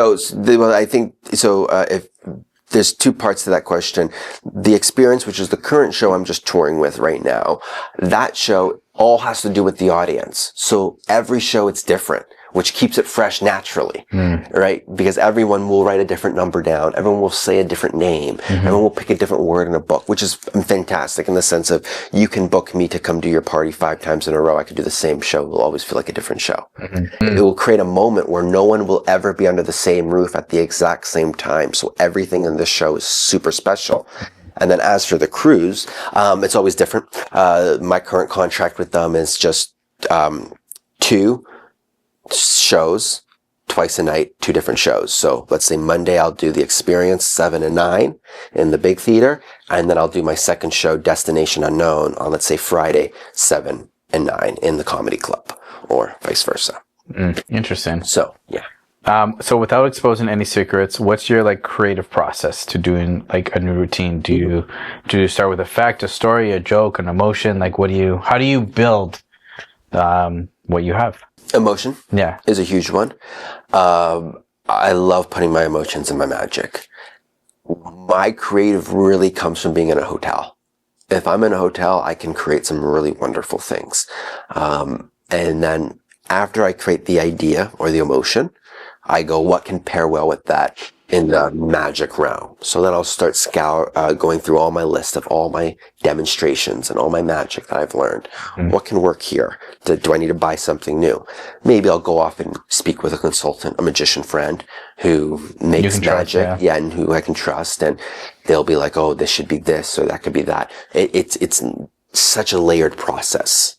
S1: there's 2 parts to that question. The experience, which is the current show I'm just touring with right now, that show all has to do with the audience. So every show it's different, which keeps it fresh naturally, right? Because everyone will write a different number down. Everyone will say a different name. Everyone will pick a different word in a book, which is fantastic in the sense of you can book me to come do your party 5 times in a row. I could do the same show. It will always feel like a different show. It will create a moment where no one will ever be under the same roof at the exact same time. So everything in this show is super special. And then as for the cruise, it's always different. My current contract with them is just 2 shows twice a night, 2 different shows. So let's say Monday I'll do the Experience 7 and 9 in the big theater, and then I'll do my second show, Destination Unknown, on let's say Friday 7 and 9 in the comedy club, or vice versa. Interesting.
S3: So yeah.
S1: So without exposing any secrets, what's your like creative process to doing like a new routine? Do you start with a fact, a story, a joke, an emotion? Like how do you build what you have?
S3: Emotion,
S1: yeah,
S3: is a huge one. I love putting my emotions in my magic. My creative really comes from being in a hotel. If I'm in a hotel, I can create some really wonderful things. And then after I create the idea or the emotion, I go, what can pair well with that in the magic realm? So then I'll start going through all my list of all my demonstrations and all my magic that I've learned. What can work here? Do I need to buy something new? Maybe I'll go off and speak with a consultant, a magician friend who makes magic, and who I can trust, and they'll be like, oh, this should be this, or that could be that. It's such a layered process.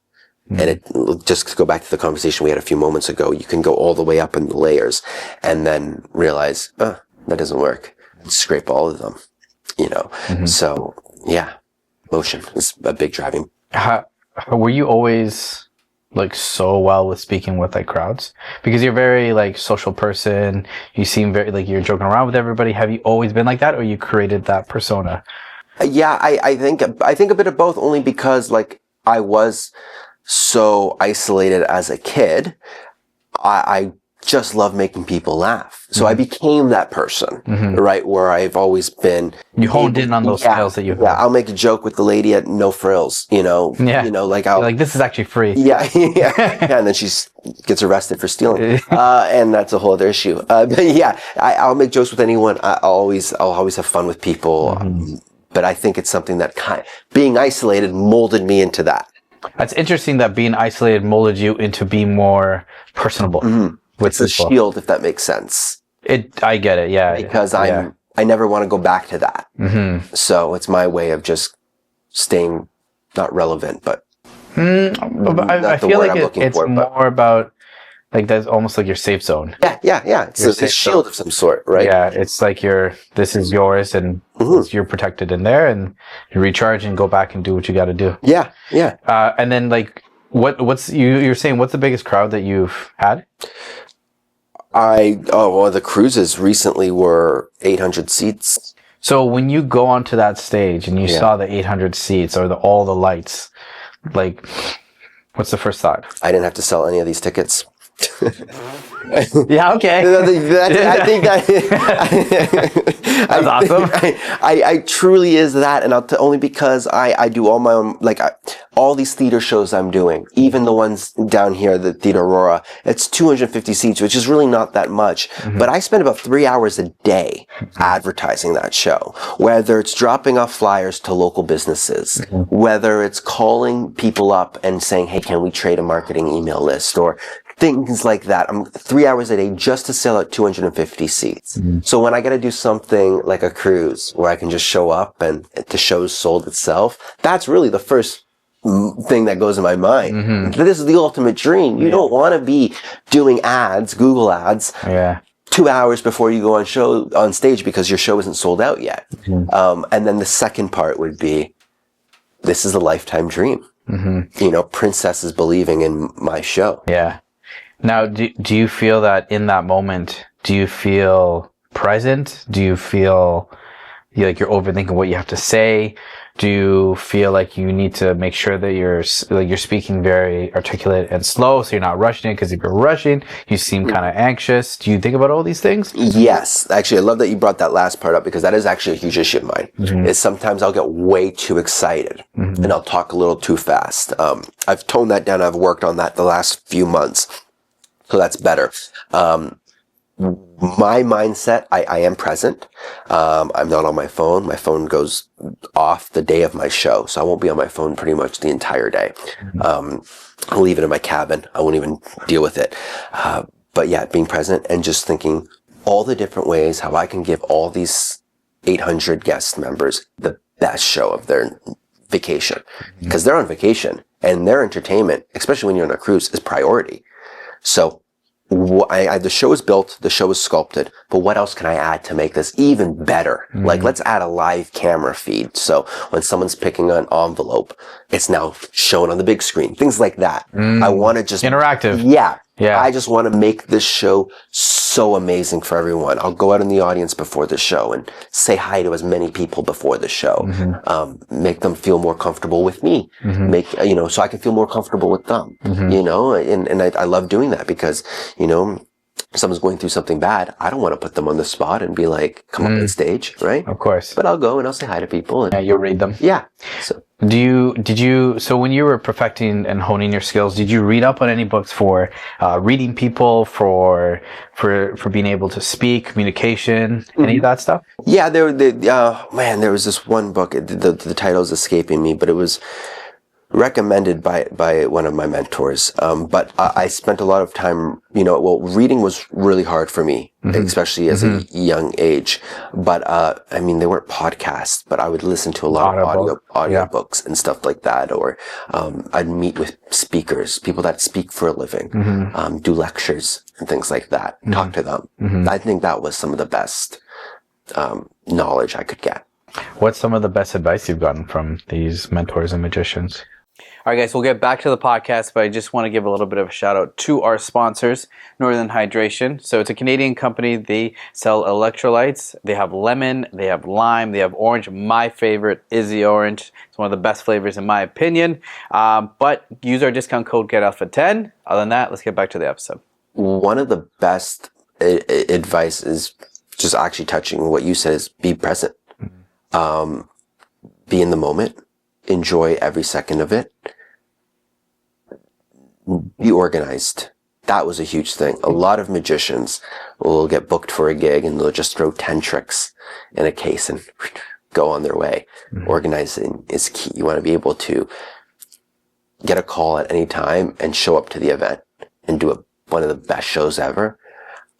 S3: And just to go back to the conversation we had a few moments ago, you can go all the way up in the layers and then realize, that doesn't work. Scrape all of them, So yeah, motion is a big driving.
S1: Were you always like so well with speaking with like crowds? Because you're a very like social person. You seem very like you're joking around with everybody. Have you always been like that, or you created that persona?
S3: Yeah, I think a bit of both, only because like I was so isolated as a kid. I just love making people laugh. So I became that person, right? Where I've always been.
S1: You honed in on those skills that you have.
S3: Yeah, I'll make a joke with the lady at No Frills,
S1: Yeah.
S3: like
S1: You're like, this is actually free.
S3: yeah, and then she gets arrested for stealing, and that's a whole other issue. But yeah, I'll make jokes with anyone. I'll always have fun with people. But I think it's something that being isolated molded me into that.
S1: That's interesting that being isolated molded you into being more personable.
S3: It's a shield, if that makes sense.
S1: I get it, yeah.
S3: Because I never want to go back to that. So it's my way of just staying not relevant, but
S1: I feel like it's more about like that's almost like your safe zone.
S3: Yeah. It's a shield of some sort, right?
S1: Yeah, it's like this is yours and you're protected in there, and you recharge and go back and do what you got to do.
S3: Yeah.
S1: And then like you're saying what's the biggest crowd that you've had?
S3: The cruises recently were 800 seats.
S1: So when you go onto that stage and you saw the 800 seats or all the lights, like, what's the first thought?
S3: I didn't have to sell any of these tickets.
S1: Yeah, okay.
S3: I think
S1: that's awesome.
S3: I truly is that, and only because I do all my own, all these theater shows I'm doing, even the ones down here, the Theater Aurora, it's 250 seats, which is really not that much. But I spend about 3 hours a day advertising that show, whether it's dropping off flyers to local businesses, whether it's calling people up and saying, hey, can we trade a marketing email list, or things like that. I'm 3 hours a day just to sell out 250 seats. So when I got to do something like a cruise where I can just show up and the show's sold itself, that's really the first thing that goes in my mind. This is the ultimate dream. You don't want to be doing ads, Google ads, 2 hours before you go on stage because your show isn't sold out yet. And then the second part would be, this is a lifetime dream. Princesses believing in my show.
S1: Yeah. Now, do you feel that in that moment, do you feel present? Do you feel like you're overthinking what you have to say? Do you feel like you need to make sure that you're speaking very articulate and slow, so you're not rushing it? Because if you're rushing, you seem kind of anxious. Do you think about all these things?
S3: Yes. Actually, I love that you brought that last part up, because that is actually a huge issue of mine. Is sometimes I'll get way too excited and I'll talk a little too fast. I've toned that down. I've worked on that the last few months. So that's better. My mindset, I am present. I'm not on my phone. My phone goes off the day of my show, so I won't be on my phone pretty much the entire day. I'll leave it in my cabin. I won't even deal with it. But yeah, being present and just thinking all the different ways how I can give all these 800 guest members the best show of their vacation. Because they're on vacation, and their entertainment, especially when you're on a cruise, is priority. So the show is built, the show is sculpted, but what else can I add to make this even better? Like, let's add a live camera feed. So when someone's picking an envelope, it's now shown on the big screen. Things like that. I want to just...
S1: interactive.
S3: Yeah. I just want to make this show so amazing for everyone. I'll go out in the audience before the show and say hi to as many people before the show. Make them feel more comfortable with me. So I can feel more comfortable with them. And I love doing that because, if someone's going through something bad, I don't want to put them on the spot and be like, come up on stage, right?
S1: Of course.
S3: But I'll go and I'll say hi to people. And
S1: you'll read them.
S3: Yeah. So.
S1: So when you were perfecting and honing your skills, did you read up on any books for reading people, for being able to speak, communication, any of that stuff? Yeah,
S3: there was this one book, the title's escaping me, but it was recommended by one of my mentors. But I spent a lot of time, reading was really hard for me, especially as a young age. But, they weren't podcasts, but I would listen to a lot of audiobooks and stuff like that. Or, I'd meet with speakers, people that speak for a living, do lectures and things like that, talk to them. I think that was some of the best, knowledge I could get.
S1: What's some of the best advice you've gotten from these mentors and magicians? All right, guys, we'll get back to the podcast, but I just want to give a little bit of a shout out to our sponsors, Northern Hydration. So it's a Canadian company. They sell electrolytes. They have lemon, they have lime, they have orange. My favorite is the orange. It's one of the best flavors in my opinion. But use our discount code GETALPHA10. Other than that, let's get back to the episode.
S3: one of the best advice is just actually touching what you said is be present. Be in the moment. Enjoy every second of it. Be organized. That was a huge thing. A lot of magicians will get booked for a gig and they'll just throw 10 tricks in a case and go on their way. Organizing is key. You want to be able to get a call at any time and show up to the event and do one of the best shows ever.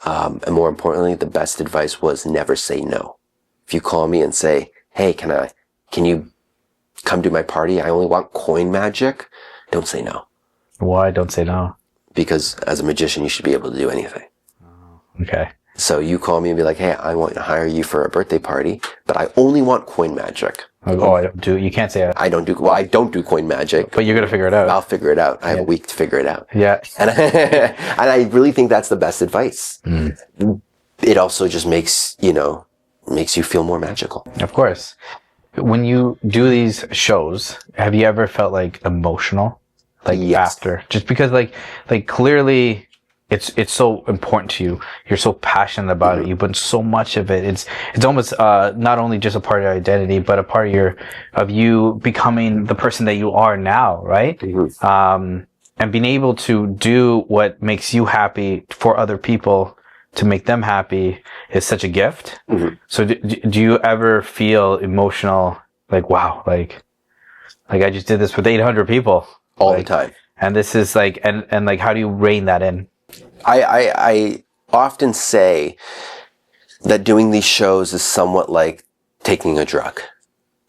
S3: And more importantly, the best advice was never say no. If you call me and say, hey, can you come to my party? I only want coin magic. Don't say no.
S1: Why don't say no?
S3: Because as a magician, you should be able to do anything.
S1: Okay.
S3: So you call me and be like, hey, I want to hire you for a birthday party, but I only want coin magic.
S1: Oh, I don't do, you can't say that.
S3: I don't do coin magic.
S1: But you're going to figure it out.
S3: I'll figure it out. I have a week to figure it out.
S1: Yeah.
S3: And I really think that's the best advice. It also just makes you feel more magical.
S1: Of course. When you do these shows, have you ever felt like emotional? Like
S3: Yes.
S1: after? Just because like clearly it's so important to you. You're so passionate about it. You put so much of it. It's almost not only just a part of your identity, but a part of you becoming the person that you are now, right? And being able to do what makes you happy for other people to make them happy is such a gift. So do you ever feel emotional? Like, wow, like I just did this with 800 people
S3: All the time.
S1: and this is like, and like, how do you rein that in?
S3: I often say that doing these shows is somewhat like taking a drug.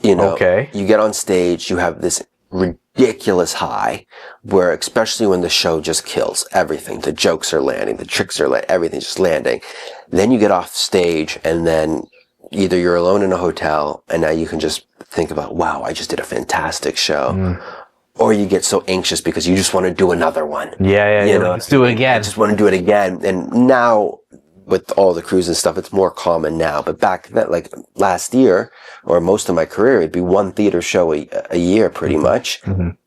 S1: Okay.
S3: You get on stage, you have this ridiculous high where, especially when the show just kills everything, the jokes are landing, the tricks are landing, everything's just landing. Then you get off stage and then either you're alone in a hotel and now you can just think about, wow, I just did a fantastic show. Or you get so anxious because you just want to do another one.
S1: Yeah. Let's do it again.
S3: I just want to do it again. And now with all the crews and stuff, it's more common now. But back then, like last year or most of my career, it'd be one theater show a year pretty much.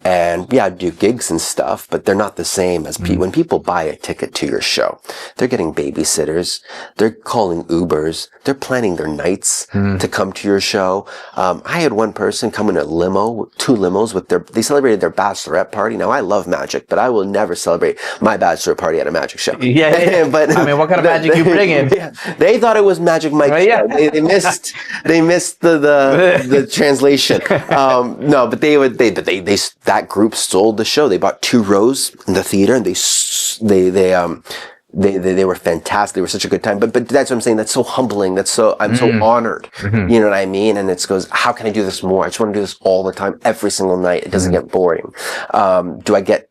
S3: And yeah, I'd do gigs and stuff, but they're not the same as when people buy a ticket to your show. They're getting babysitters. They're calling Ubers. They're planning their nights to come to your show. I had one person come in a limo, 2 limos they celebrated their bachelorette party. Now I love magic, but I will never celebrate my bachelorette party at a magic show.
S1: Yeah.
S3: But
S1: I mean, what kind of magic you bring in?
S3: Yeah, they thought it was Magic Mike.
S1: Yeah.
S3: They missed the translation. No, but that group sold the show. They bought 2 rows in the theater, and they were fantastic. They were such a good time. But that's what I'm saying. That's so humbling. I'm so honored. You know what I mean? And it goes, how can I do this more? I just want to do this all the time, every single night. It doesn't get boring. Do I get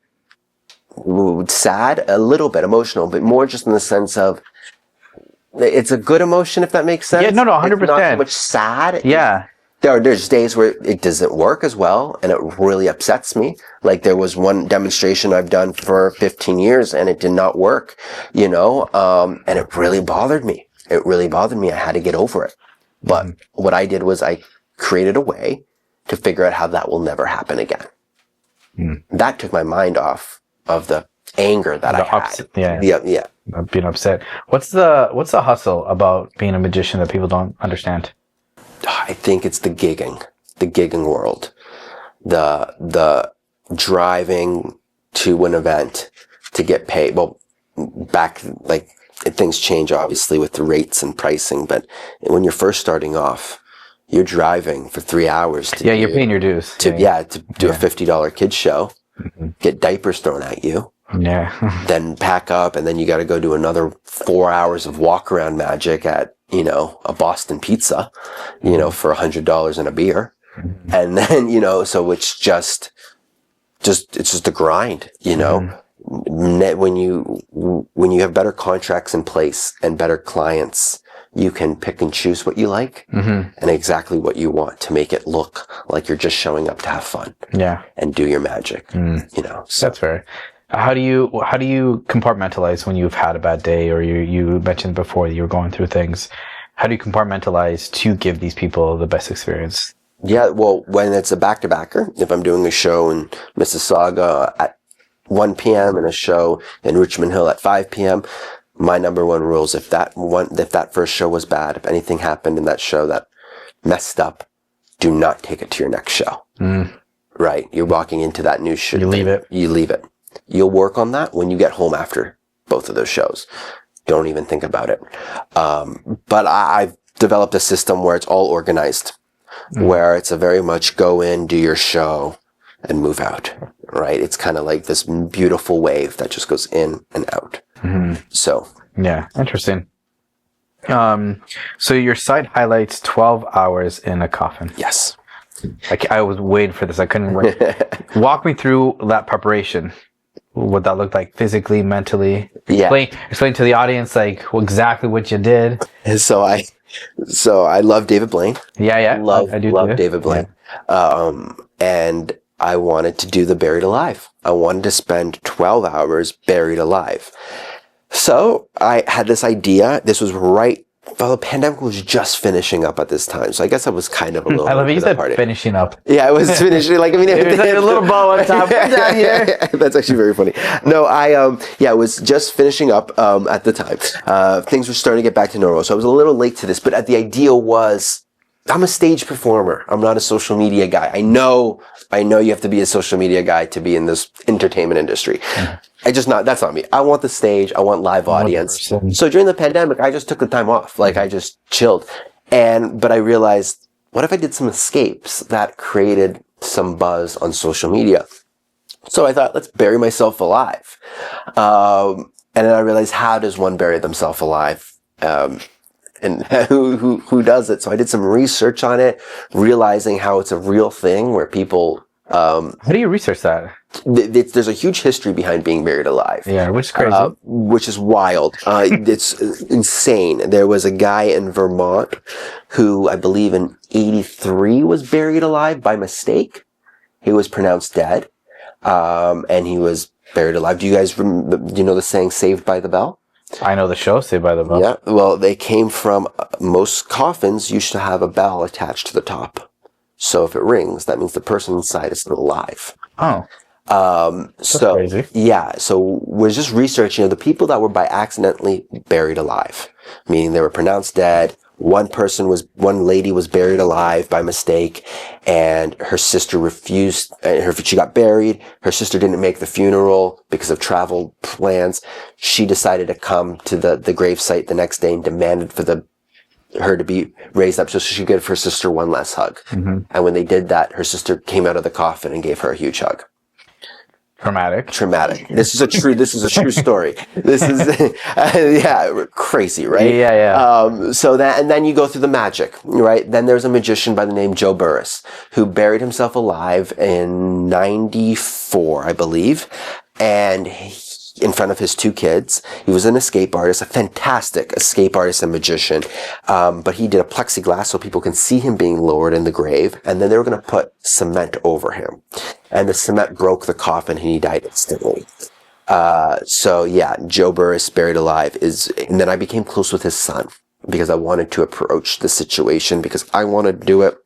S3: sad? A little bit, emotional, but more just in the sense of it's a good emotion, if that makes sense.
S1: Yeah, no, 100%.
S3: It's not so much sad.
S1: Yeah.
S3: There's days where it doesn't work as well, and it really upsets me. Like there was one demonstration I've done for 15 years, and it did not work, and it really bothered me. I had to get over it. But what I did was I created a way to figure out how that will never happen again. That took my mind off of the anger that I had. Yeah.
S1: Being upset. What's the hustle about being a magician that people don't understand?
S3: I think it's the gigging world, the driving to an event to get paid. Well, back things change obviously with the rates and pricing, but when you're first starting off, you're driving for 3 hours to
S1: you're paying your dues
S3: to do a $50 kids show, get diapers thrown at you.
S1: Yeah.
S3: Then pack up, and then you got to go do another 4 hours of walk around magic at, a Boston Pizza, for $100 and a beer. And then, so it's just a grind, When you have better contracts in place and better clients, you can pick and choose what you like and exactly what you want to make it look like you're just showing up to have fun.
S1: Yeah.
S3: And do your magic, So.
S1: That's fair. How do you compartmentalize when you've had a bad day, or you mentioned before that you were going through things? How do you compartmentalize to give these people the best experience?
S3: Yeah, well, when it's a back-to-backer, if I'm doing a show in Mississauga at 1 p.m. and a show in Richmond Hill at 5 p.m., my number one rule is if that first show was bad, if anything happened in that show that messed up, do not take it to your next show. Right? You're walking into that new show.
S1: You leave it.
S3: You leave it. You'll work on that when you get home after both of those shows. Don't even think about it. But I've developed a system where it's all organized, where it's a very much go in, do your show, and move out. Right? It's kind of like this beautiful wave that just goes in and out. So
S1: yeah, interesting. So your site highlights 12 hours in a coffin.
S3: yes.
S1: I was waiting for this. I couldn't wait. Walk me through that preparation. What that looked like physically, mentally.
S3: Yeah.
S1: Explain to the audience like exactly what you did.
S3: So I love David Blaine.
S1: Yeah.
S3: Love
S1: I do
S3: love
S1: too.
S3: David Blaine. And I wanted to do the buried alive. I wanted to spend 12 hours buried alive. So I had this idea. This was the pandemic was just finishing up at this time. So I guess I was kind of a little.
S1: I love it. You said
S3: party.
S1: finishing up.
S3: Yeah, I was finishing. Like, I mean,
S1: It was like a little bow on top. We're down here.
S3: That's actually very funny. No, I was just finishing up at the time. Things were starting to get back to normal. So I was a little late to this, but the idea was, I'm a stage performer. I'm not a social media guy. I know you have to be a social media guy to be in this entertainment industry. That's not me. I want the stage. I want live audience. So during the pandemic, I just took the time off. Like, I just chilled. But I realized, what if I did some escapes that created some buzz on social media? So I thought, let's bury myself alive. And then I realized, how does one bury themselves alive? And who does it? So I did some research on it, realizing how it's a real thing where people.
S1: How do you research that?
S3: There's a huge history behind being buried alive.
S1: Yeah, which is crazy.
S3: Which is wild. It's insane. There was a guy in Vermont who, I believe in 1983, was buried alive by mistake. He was pronounced dead, and he was buried alive. Do you guys do you know the saying "Saved by the Bell"?
S1: I know the show Saved by the Bell.
S3: Yeah. Well, they came from most coffins used to have a bell attached to the top. So if it rings, that means the person inside is still alive.
S1: Oh.
S3: So
S1: crazy.
S3: Yeah, so we're just researching the people that were by accidentally buried alive, meaning they were pronounced dead. One lady was buried alive by mistake, and her sister refused. She got buried. Her sister didn't make the funeral because of travel plans. She decided to come to the gravesite the next day and demanded for her to be raised up so she could give her sister one last hug. And when they did that, her sister came out of the coffin and gave her a huge hug. Traumatic. This is a true story. This is, crazy, right?
S1: Yeah.
S3: So then you go through the magic, right? Then there's a magician by the name Joe Burris who buried himself alive in 1994, I believe. And in front of his two kids. He was an escape artist, a fantastic escape artist and magician. But he did a plexiglass so people can see him being lowered in the grave. And then they were going to put cement over him. And the cement broke the coffin and he died instantly. Joe Burris buried alive and then I became close with his son because I wanted to approach the situation because I wanted to do it.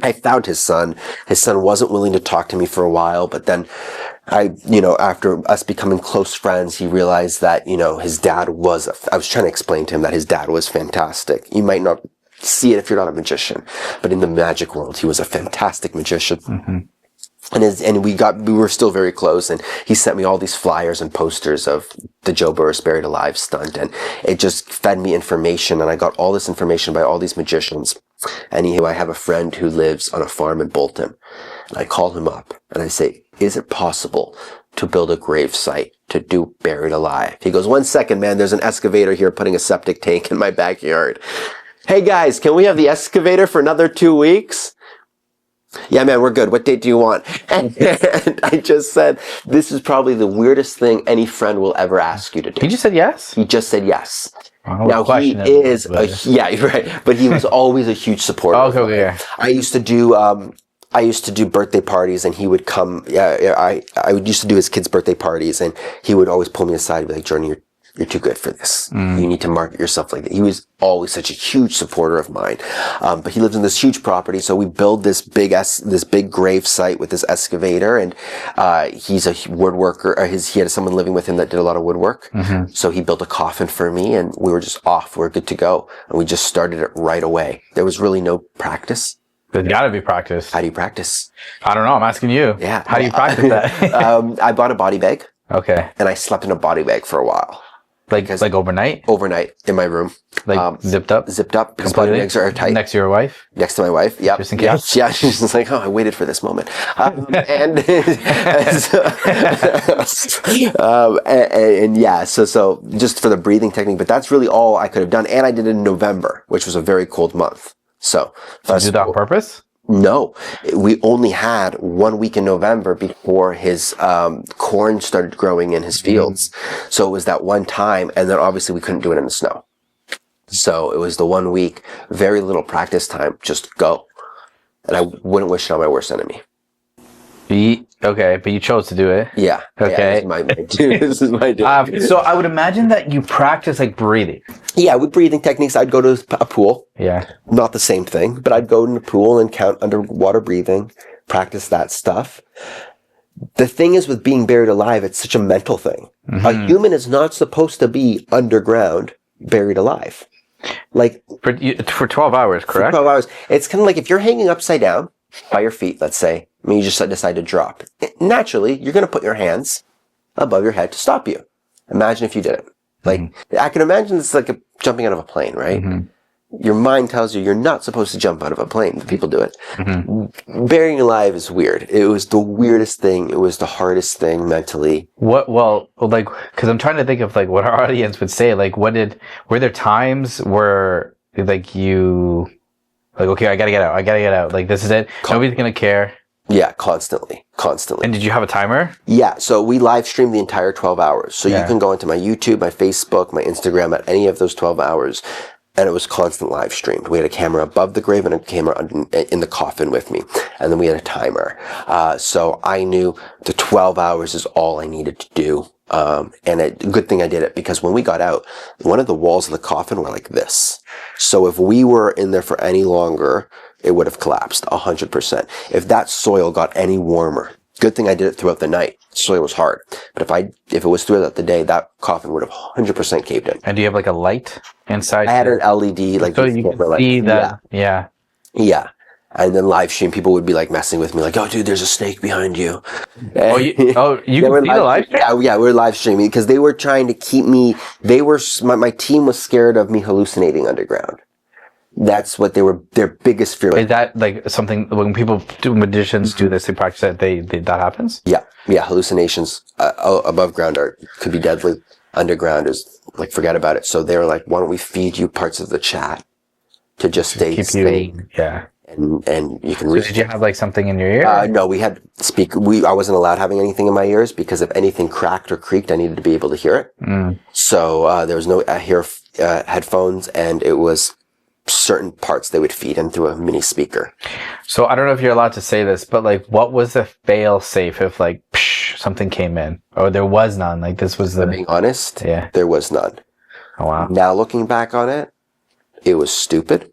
S3: I found his son. His son wasn't willing to talk to me for a while, but then after us becoming close friends, he realized that, his dad I was trying to explain to him that his dad was fantastic. You might not see it if you're not a magician, but in the magic world, he was a fantastic magician. And we were still very close, and he sent me all these flyers and posters of the Joe Burris Buried Alive stunt, and it just fed me information, and I got all this information by all these magicians. And I have a friend who lives on a farm in Bolton, and I call him up, and I say, is it possible to build a grave site to do Buried Alive? He goes, 1 second, man, there's an excavator here putting a septic tank in my backyard. Hey guys, can we have the excavator for another 2 weeks? Yeah, man, we're good. What date do you want? And I just said, this is probably the weirdest thing any friend will ever ask you to do.
S1: He just said yes?
S3: He just said yes.
S1: Now
S3: he is right, but he was always a huge supporter.
S1: Okay, yeah.
S3: I used to do birthday parties, and he would come. I used to do his kids' birthday parties, and he would always pull me aside and be like, "Jordan, you're too good for this. You need to market yourself like that. He was always such a huge supporter of mine. But he lives in this huge property. So we build this big grave site with this excavator, and, he's a woodworker. He had someone living with him that did a lot of woodwork. So he built a coffin for me, and we were just off. We're good to go. And we just started it right away. There was really no practice.
S1: There's gotta be practice.
S3: How do you practice?
S1: I don't know. I'm asking you.
S3: Yeah.
S1: How do you practice that?
S3: I bought a body bag.
S1: Okay.
S3: And I slept in a body bag for a while.
S1: Like overnight?
S3: Overnight in my room.
S1: Zipped up?
S3: Zipped up. Because
S1: Completely?
S3: body bags are tight.
S1: Next to your wife?
S3: Next to my wife. Yep.
S1: Just in case?
S3: Yeah. She's just like, oh, I waited for this moment. And yeah, so just for the breathing technique, but that's really all I could have done. And I did it in November, which was a very cold month. So.
S1: Did you do that on purpose?
S3: No, we only had 1 week in November before his corn started growing in his fields. So it was that one time, and then obviously we couldn't do it in the snow. So it was the 1 week, very little practice time, just go. And I wouldn't wish it on my worst enemy.
S1: Okay, but you chose to do it.
S3: Yeah.
S1: Okay.
S3: Yeah, this is my dude.
S1: So I would imagine that you practice like breathing.
S3: Yeah, with breathing techniques, I'd go to a pool.
S1: Yeah.
S3: Not the same thing, but I'd go in the pool and count underwater breathing, practice that stuff. The thing is with being buried alive, it's such a mental thing. A human is not supposed to be underground, buried alive. Like
S1: for 12 hours, correct?
S3: For 12 hours. It's kind of like if you're hanging upside down by your feet, let's say, I mean, you just decide to drop. Naturally, you're going to put your hands above your head to stop you. Imagine if you didn't. Like, I can imagine it's like jumping out of a plane, right? Your mind tells you you're not supposed to jump out of a plane, but people do it. Burying alive is weird. It was the weirdest thing. It was the hardest thing mentally.
S1: Because I'm trying to think of like what our audience would say. Like, were there times where like you, like, okay, I gotta get out. Like, this is it. Nobody's gonna care.
S3: Yeah, constantly.
S1: And did you have a timer?
S3: Yeah, so we live stream the entire 12 hours. So you can go into my YouTube, my Facebook, my Instagram at any of those 12 hours. And it was constant live streamed. We had a camera above the grave and a camera in the coffin with me. And then we had a timer. So I knew the 12 hours is all I needed to do. And a good thing I did it, because when we got out, one of the walls of the coffin were like this. So if we were in there for any longer, it would have collapsed 100%. If that soil got any warmer, good thing I did it throughout the night. Soil was hard. But if it was throughout the day, that coffin would have 100% caved in.
S1: And do you have like a light inside?
S3: I had an LED, like,
S1: so you can see that. Yeah.
S3: And then live stream, people would be like messing with me, like, "Oh, dude, there's a snake behind you."
S1: You can see the live stream?
S3: Yeah, we were live streaming because they were trying to keep me. My team was scared of me hallucinating underground. That's what their biggest fear.
S1: Is that like something when magicians do this, they practice that that happens?
S3: Yeah, hallucinations above ground could be deadly. Underground is like, forget about it. So they were like, "Why don't we feed you parts of the chat to just stay sane?"
S1: Yeah.
S3: And you can.
S1: So did you have like something in your ear?
S3: No, we had I wasn't allowed having anything in my ears because if anything cracked or creaked, I needed to be able to hear it. So there was no headphones, and it was certain parts they would feed in through a mini speaker.
S1: So I don't know if you're allowed to say this, but like, what was the fail safe if like something came in, or there was none? Like, this was
S3: Being honest,
S1: yeah,
S3: there was none.
S1: Oh wow!
S3: Now looking back on it, it was stupid,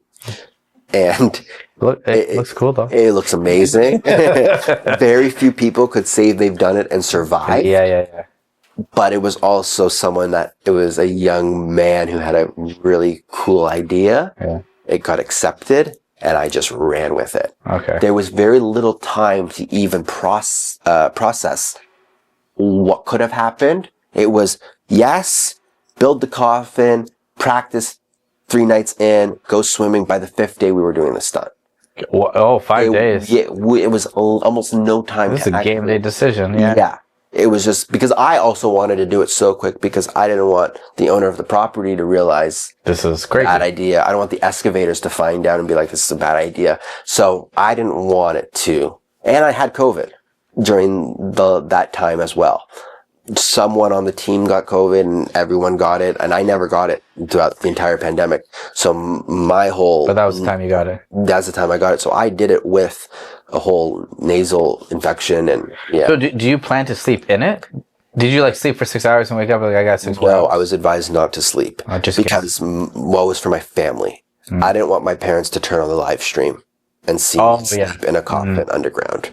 S3: and.
S1: It looks cool though.
S3: It looks amazing. Very few people could say they've done it and survive.
S1: Yeah.
S3: But it was also it was a young man who had a really cool idea.
S1: Yeah.
S3: It got accepted, and I just ran with it.
S1: Okay.
S3: There was very little time to even process what could have happened. It was, yes, build the coffin, practice 3 nights in, go swimming. By the 5th day, we were doing the stunt.
S1: Oh, 5 days.
S3: Yeah, it was almost no time.
S1: This is a game day decision. Yeah.
S3: Yeah. It was just because I also wanted to do it so quick because I didn't want the owner of the property to realize
S1: this is crazy.
S3: Bad idea. I don't want the excavators to find out and be like, this is a bad idea. So I didn't want it to. And I had COVID during that time as well. Someone on the team got COVID and everyone got it, and I never got it throughout the entire pandemic. So but
S1: that was the time you got it.
S3: That's the time I got it. So I did it with a whole nasal infection, and yeah.
S1: So do you plan to sleep in it? Did you like sleep for 6 hours and wake up like I got 6 more
S3: No,
S1: hours?
S3: I was advised not to sleep
S1: just
S3: because what was for my family. I didn't want my parents to turn on the live stream and see me sleep in a coffin underground.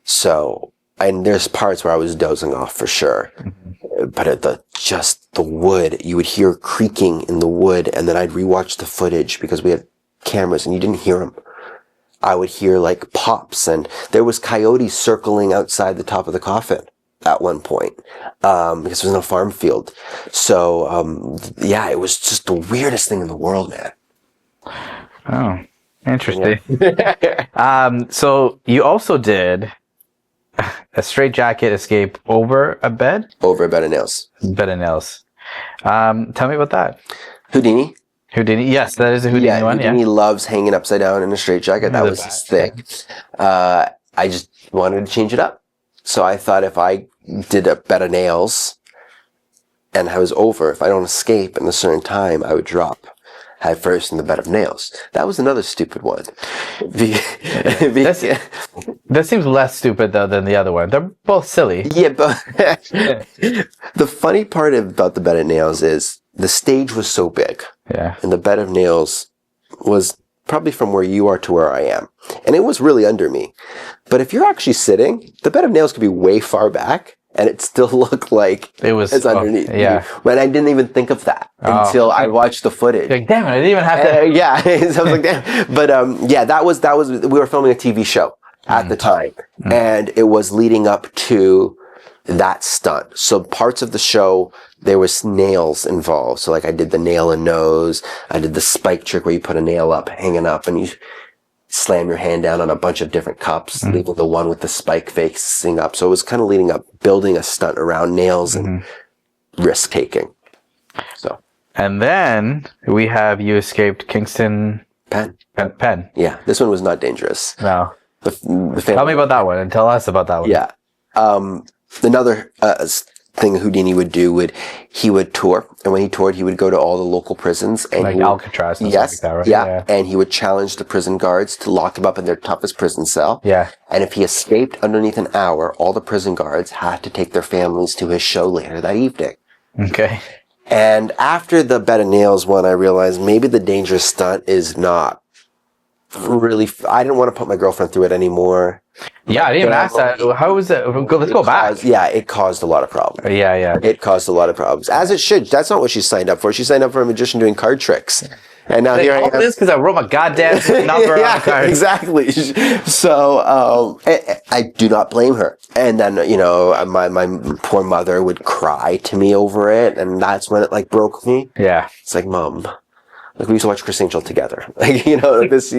S3: So, and there's parts where I was dozing off for sure. But at the wood, you would hear creaking in the wood, and then I'd rewatch the footage because we had cameras and you didn't hear them. I would hear like pops, and there was coyotes circling outside the top of the coffin at one point, because it was in a farm field. So, yeah, it was just the weirdest thing in the world, man.
S1: Oh, interesting. So you also did a straitjacket escape over a bed?
S3: Over a bed of nails.
S1: Bed of nails. Tell me about that.
S3: Houdini.
S1: Houdini. Yes, that is a Houdini one.
S3: Houdini loves hanging upside down in a straitjacket. That was his thing. I just wanted to change it up. So I thought if I did a bed of nails and I was over, if I don't escape in a certain time, I would drop head first in the bed of nails. That was another stupid one.
S1: That seems less stupid though than the other one. They're both silly.
S3: Yeah, but the funny part about the bed of nails is the stage was so big.
S1: Yeah.
S3: And the bed of nails was probably from where you are to where I am. And it was really under me. But if you're actually sitting, the bed of nails could be way far back and it still looked like it's underneath.
S1: Yeah.
S3: But I didn't even think of that until I watched the footage.
S1: Like, damn it, I didn't even have to.
S3: Yeah. So I was like, damn. But yeah, that was, we were filming a TV show at the time. And it was leading up to that stunt. So parts of the show, there was nails involved. So like I did the nail and nose. I did the spike trick where you put a nail up, hanging up, and you slam your hand down on a bunch of different cups, leaving the one with the spike facing up. So it was kind of leading up, building a stunt around nails and risk taking. So.
S1: And then we have you escaped Kingston
S3: Penn.
S1: Penn.
S3: Yeah. This one was not dangerous.
S1: No.
S3: Tell
S1: me about that one and tell us about that one.
S3: Yeah. Another thing Houdini would do he would tour, and when he toured, he would go to all the local prisons and
S1: like Alcatraz and
S3: yes,
S1: stuff like that, right?
S3: Yeah, and he would challenge the prison guards to lock him up in their toughest prison cell.
S1: Yeah.
S3: And if he escaped underneath an hour, all the prison guards had to take their families to his show later that evening.
S1: Okay.
S3: And after the bed of nails one, I realized maybe the dangerous stunt is not really. I didn't want to put my girlfriend through it anymore.
S1: Yeah, I didn't even ask that. How was it? Let's go back.
S3: Yeah, it caused a lot of problems.
S1: Yeah.
S3: It caused a lot of problems. As it should. That's not what she signed up for. She signed up for a magician doing card tricks. And now here I am.
S1: This because I wrote my goddamn number on the card.
S3: Exactly. So I do not blame her. And then, my poor mother would cry to me over it. And that's when it like broke me.
S1: Yeah.
S3: It's like, Mom. Like we used to watch Chris Angel together, like this.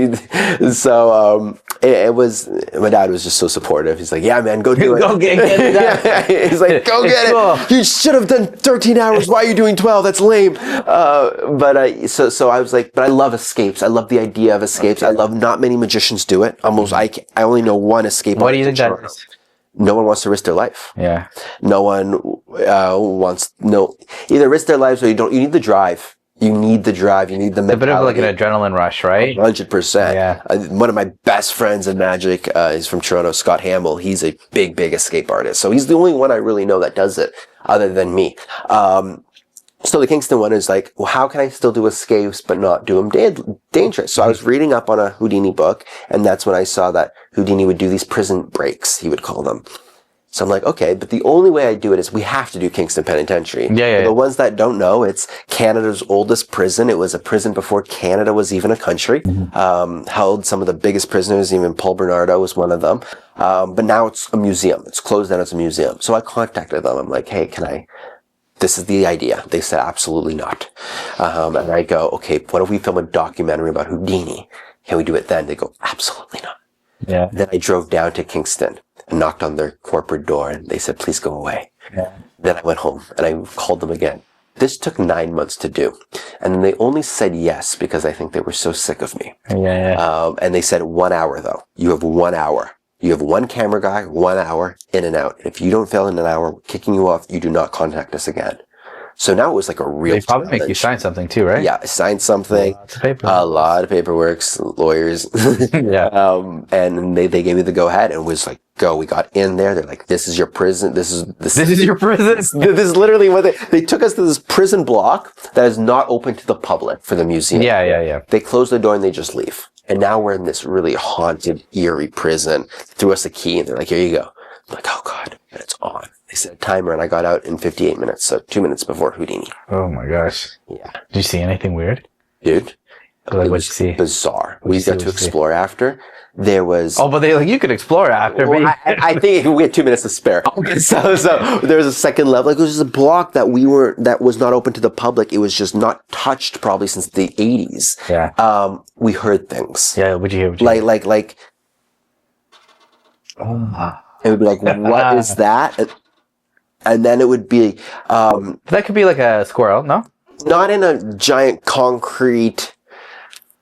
S3: So it was. My dad was just so supportive. He's like, "Yeah, man, go do it.
S1: Go get it."
S3: He's like, "Go get it. You should have done 13 hours. Why are you doing 12? That's lame." So I was like, but I love escapes. I love the idea of escapes. Okay. I love not many magicians do it. Almost, I only know one escape.
S1: What do you think that is?
S3: No one wants to risk their life.
S1: Yeah.
S3: No one either risk their lives or you don't. You need the drive. You need the drive. You need the mentality.
S1: A bit of like an adrenaline rush, right?
S3: 100%.
S1: Yeah.
S3: One of my best friends in magic is from Toronto, Scott Hamill. He's a big escape artist. So he's the only one I really know that does it other than me. So the Kingston one is like, well, how can I still do escapes but not do them dangerous? So I was reading up on a Houdini book, and that's when I saw that Houdini would do these prison breaks, he would call them. So I'm like, okay, but the only way I do it is we have to do Kingston Penitentiary.
S1: Yeah.
S3: For the ones that don't know, it's Canada's oldest prison. It was a prison before Canada was even a country. Held some of the biggest prisoners, even Paul Bernardo was one of them. But now it's a museum. It's closed down as a museum. So I contacted them. I'm like, hey, this is the idea. They said, absolutely not. And I go, okay, what if we film a documentary about Houdini? Can we do it then? They go, absolutely not.
S1: Yeah.
S3: Then I drove down to Kingston and knocked on their corporate door, and they said, please go away.
S1: Yeah.
S3: Then I went home and I called them again. This took 9 months to do. And then they only said yes because I think they were so sick of me.
S1: Yeah.
S3: And they said 1 hour though. You have 1 hour. You have one camera guy, 1 hour, in and out. If you don't fail in an hour, we're kicking you off. You do not contact us again. So now it was like a real
S1: They probably
S3: challenge.
S1: make you sign something too, right?
S3: Yeah, I signed something. A lot of paperwork, lawyers.
S1: Yeah.
S3: And they gave me the go ahead, and it was like go. We got in there. They're like, "This is your prison. This
S1: is your prison.
S3: This is literally what they took us to this prison block that is not open to the public for the museum.
S1: Yeah.
S3: They close the door and they just leave. And now we're in this really haunted, eerie prison. Threw us a key and they're like, "Here you go." I'm like, "Oh God," and it's on. They set a timer and I got out in 58 minutes, so 2 minutes before Houdini.
S1: Oh my gosh.
S3: Yeah.
S1: Did you see anything weird?
S3: Dude.
S1: Like, what'd you see?
S3: Bizarre. We got to explore after. There was...
S1: Oh, but you could explore after.
S3: Well, I think we had 2 minutes to spare. Okay. So there was a second level. Like, it was just a block that was not open to the public. It was just not touched probably since the 80s.
S1: Yeah.
S3: We heard things.
S1: Yeah, what'd you hear?
S3: Like... It would be like, "What is that?" And then it would be...
S1: that could be like a squirrel, no?
S3: Not in a giant concrete...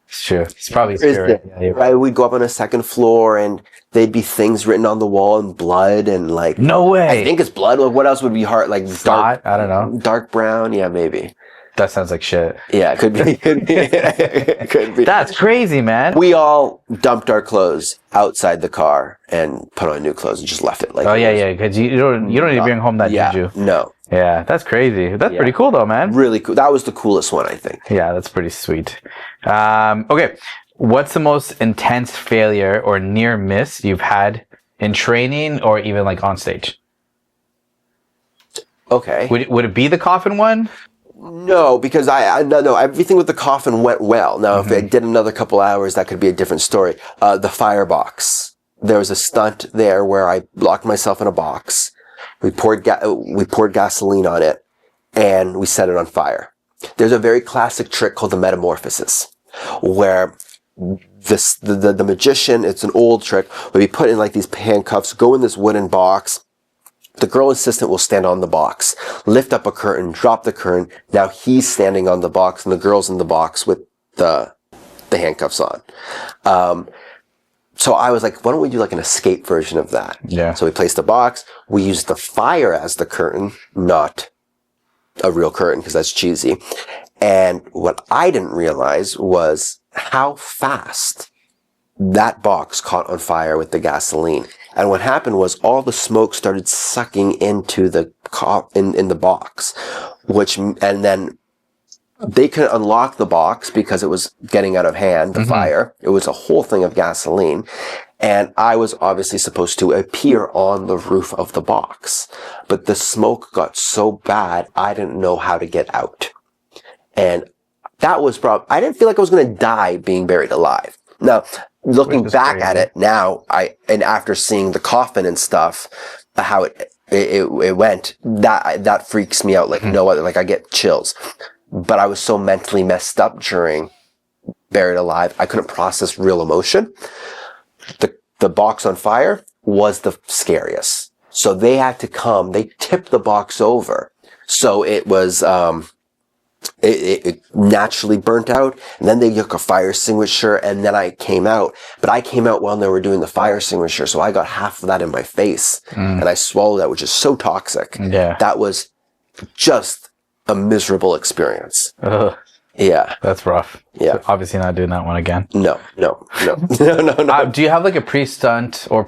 S1: It's true. It's probably spirit. Yeah,
S3: right. We'd go up on a second floor and there'd be things written on the wall in blood and like...
S1: No way.
S3: I think it's blood. Like, what else would be hard? Like
S1: dark, I don't know.
S3: Dark brown. Yeah, maybe.
S1: That sounds like shit.
S3: Yeah, it could be. Could be.
S1: That's crazy, man.
S3: We all dumped our clothes outside the car and put on new clothes and just left it like...
S1: Oh, yeah. Because you don't need to bring home that juju.
S3: No.
S1: Yeah, that's crazy. That's pretty cool though, man.
S3: Really cool. That was the coolest one, I think.
S1: Yeah, that's pretty sweet. Okay. What's the most intense failure or near miss you've had in training or even like on stage?
S3: Okay.
S1: Would it be the coffin one?
S3: No, because no, everything with the coffin went well. Now, if I did another couple hours, that could be a different story. The firebox. There was a stunt there where I locked myself in a box. We poured gasoline on it and we set it on fire. There's a very classic trick called the metamorphosis where the magician, it's an old trick, where we put in like these handcuffs, go in this wooden box. The girl assistant will stand on the box, lift up a curtain, drop the curtain. Now he's standing on the box and the girl's in the box with the handcuffs on. So I was like, why don't we do like an escape version of that?
S1: Yeah.
S3: So we placed a box. We used the fire as the curtain, not a real curtain because that's cheesy. And what I didn't realize was how fast that box caught on fire with the gasoline. And what happened was all the smoke started sucking into the in the box, and then they couldn't unlock the box because it was getting out of hand, the fire. It was a whole thing of gasoline. And I was obviously supposed to appear on the roof of the box. But the smoke got so bad, I didn't know how to get out. And that was I didn't feel like I was going to die being buried alive. Now, looking back at it now, and after seeing the coffin and stuff, how it went, that freaks me out like no other. Like I get chills. But I was so mentally messed up during Buried Alive, I couldn't process real emotion. The box on fire was the scariest. So they had to come, they tipped the box over. So it was, it naturally burnt out. And then they took a fire extinguisher and then I came out. But I came out while they were doing the fire extinguisher. So I got half of that in my face and I swallowed that, which is so toxic.
S1: Yeah.
S3: That was just a miserable experience.
S1: Ugh.
S3: Yeah.
S1: That's rough.
S3: Yeah.
S1: So obviously not doing that one again.
S3: No. No.
S1: Do you have like a pre-stunt or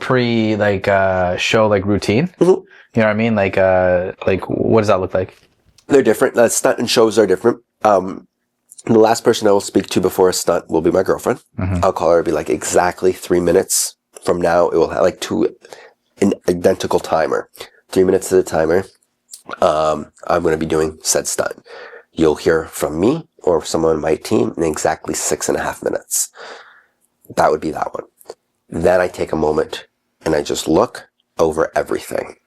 S1: show like routine?
S3: Mm-hmm.
S1: You know what I mean? Like what does that look like?
S3: They're different. Stunt and shows are different. The last person I will speak to before a stunt will be my girlfriend. I'll call her. It'll be like exactly 3 minutes from now. It will have like an identical timer. 3 minutes to the timer. I'm going to be doing said stunt. You'll hear from me or someone on my team in exactly 6.5 minutes. That would be that one. Then I take a moment and I just look over everything.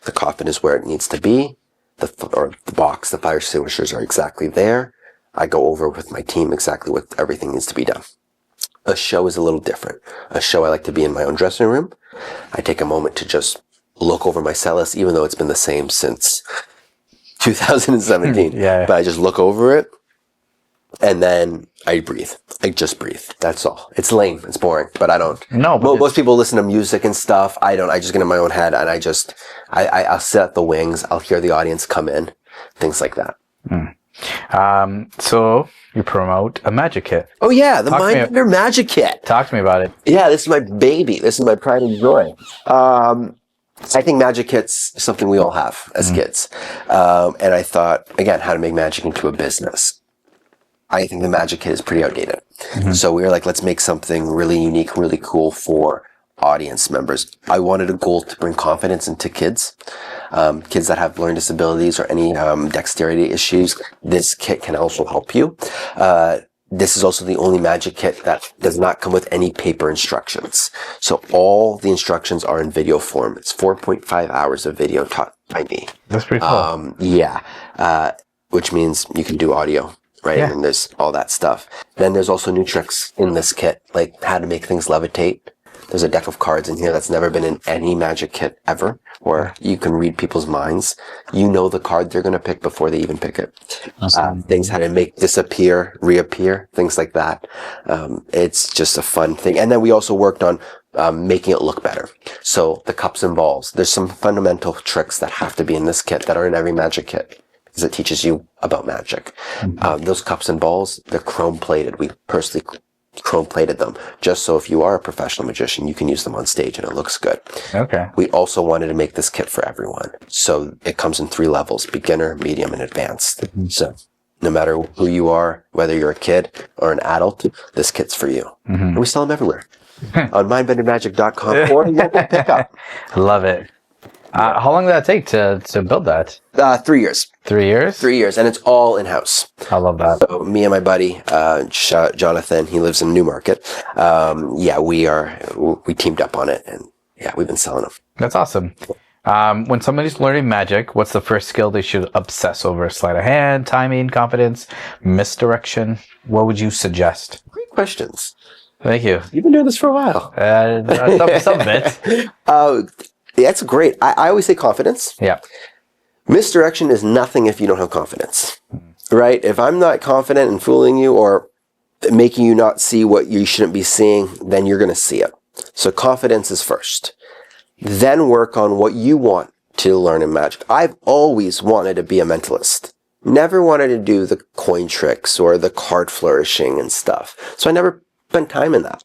S3: The coffin is where it needs to be. The box, the fire extinguishers are exactly there. I go over with my team exactly what everything needs to be done. A show is a little different. A show I like to be in my own dressing room. I take a moment to just look over my set list, even though it's been the same since 2017.
S1: Yeah.
S3: But I just look over it and then I breathe. I just breathe. That's all. It's lame. It's boring, but I don't.
S1: No, but
S3: most people listen to music and stuff. I don't. I just get in my own head and I'll sit at the wings. I'll hear the audience come in, things like that.
S1: So you promote a magic kit.
S3: Oh yeah, the
S1: Talk to me-
S3: MindBender Magic Kit.
S1: Talk to me about it.
S3: Yeah, this is my baby. This is my pride and joy. I think magic kits is something we all have as kids. And I thought, again, how to make magic into a business. I think the magic kit is pretty outdated. So we were like, let's make something really unique, really cool for audience members. I wanted a goal to bring confidence into kids. Kids that have learning disabilities or any dexterity issues. This kit can also help you. This is also the only magic kit that does not come with any paper instructions. So all the instructions are in video form. It's 4.5 hours of video taught by me.
S1: That's pretty cool.
S3: Which means you can do audio, right?
S1: Yeah.
S3: And there's all that stuff. Then there's also new tricks in this kit, like how to make things levitate. There's a deck of cards in here that's never been in any magic kit ever, where you can read people's minds. You know the card they're going to pick before they even pick it. Things how to make disappear, reappear, things like that. It's just a fun thing. And then we also worked on making it look better. So the cups and balls, there's some fundamental tricks that have to be in this kit that are in every magic kit, because it teaches you about magic. Those cups and balls, they're chrome plated. We personally chrome plated them just so if you are a professional magician, you can use them on stage and it looks good.
S1: Okay.
S3: We also wanted to make this kit for everyone. So it comes in 3 levels, beginner, medium, and advanced. So no matter who you are, whether you're a kid or an adult, this kit's for you. And we sell them everywhere. On mindbendermagic.com or local pickup.
S1: Love it. How long did that take to build that?
S3: 3 years.
S1: 3 years?
S3: 3 years, and it's all in-house.
S1: I love that.
S3: So me and my buddy, Jonathan, he lives in Newmarket. We teamed up on it, and we've been selling them.
S1: That's awesome. When somebody's learning magic, what's the first skill they should obsess over? Sleight of hand, timing, confidence, misdirection? What would you suggest?
S3: Great questions.
S1: Thank you.
S3: You've been doing this for a while.
S1: Some bit.
S3: That's great. I always say confidence.
S1: Yeah.
S3: Misdirection is nothing if you don't have confidence, right? If I'm not confident in fooling you or making you not see what you shouldn't be seeing, then you're going to see it. So confidence is first. Then work on what you want to learn in magic. I've always wanted to be a mentalist. Never wanted to do the coin tricks or the card flourishing and stuff. So I never spent time in that.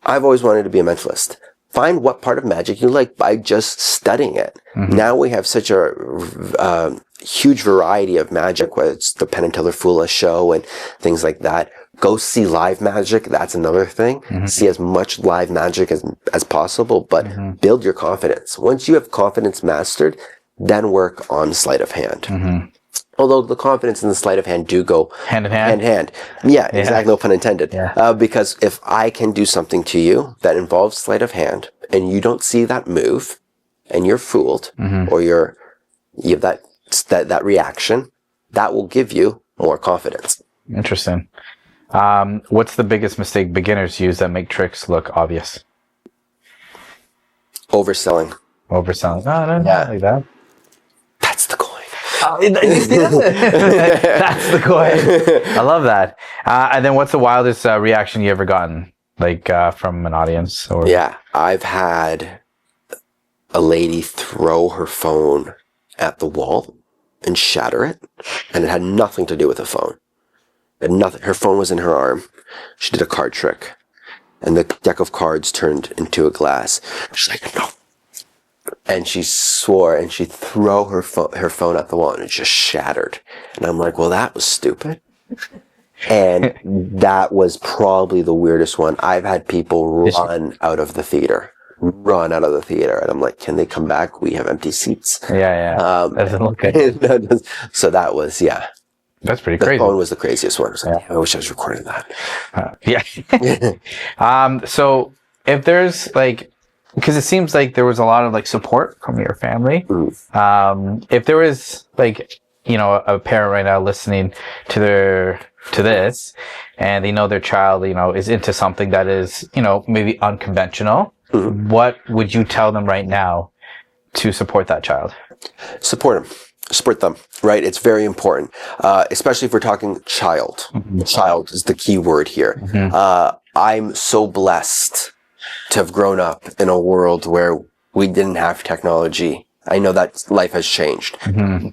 S3: I've always wanted to be a mentalist. Find what part of magic you like by just studying it. Now we have such a huge variety of magic, whether it's the Penn and Teller Fool show and things like that. Go see live magic. That's another thing. See as much live magic as possible, but build your confidence. Once you have confidence mastered, then work on sleight of hand. Although the confidence and the sleight of hand do go
S1: Hand in hand.
S3: hand in hand. Yeah, exactly. No pun intended. Because if I can do something to you that involves sleight of hand and you don't see that move and you're fooled or you have that reaction, that will give you more confidence.
S1: Interesting. What's the biggest mistake beginners use that make tricks look obvious?
S3: Overselling.
S1: Overselling. No, not like that.
S3: That's the coin.
S1: That's the coin. I love that. And then what's the wildest reaction you ever gotten? Like from an audience? Or
S3: Yeah, I've had a lady throw her phone at the wall and shatter it. And it had nothing to do with the phone. Her phone was in her arm. She did a card trick. And the deck of cards turned into a glass. She's like, no. And she swore and she threw her phone at the wall and it just shattered. And I'm like, well, that was stupid. And that was probably the weirdest one. I've had people run out of the theater. And I'm like, can they come back? We have empty seats.
S1: Yeah. Doesn't look good.
S3: So that was,
S1: That's pretty
S3: the
S1: crazy.
S3: phone was the craziest one. I was like, I wish I was recording that.
S1: So if there's because it seems like there was a lot of support from your family. If there was a parent right now listening to this and they know their child, is into something that is, maybe unconventional, what would you tell them right now to support that child?
S3: Support them, right? It's very important, especially if we're talking child. Child is the key word here. I'm so blessed to have grown up in a world where we didn't have technology. I know that life has changed,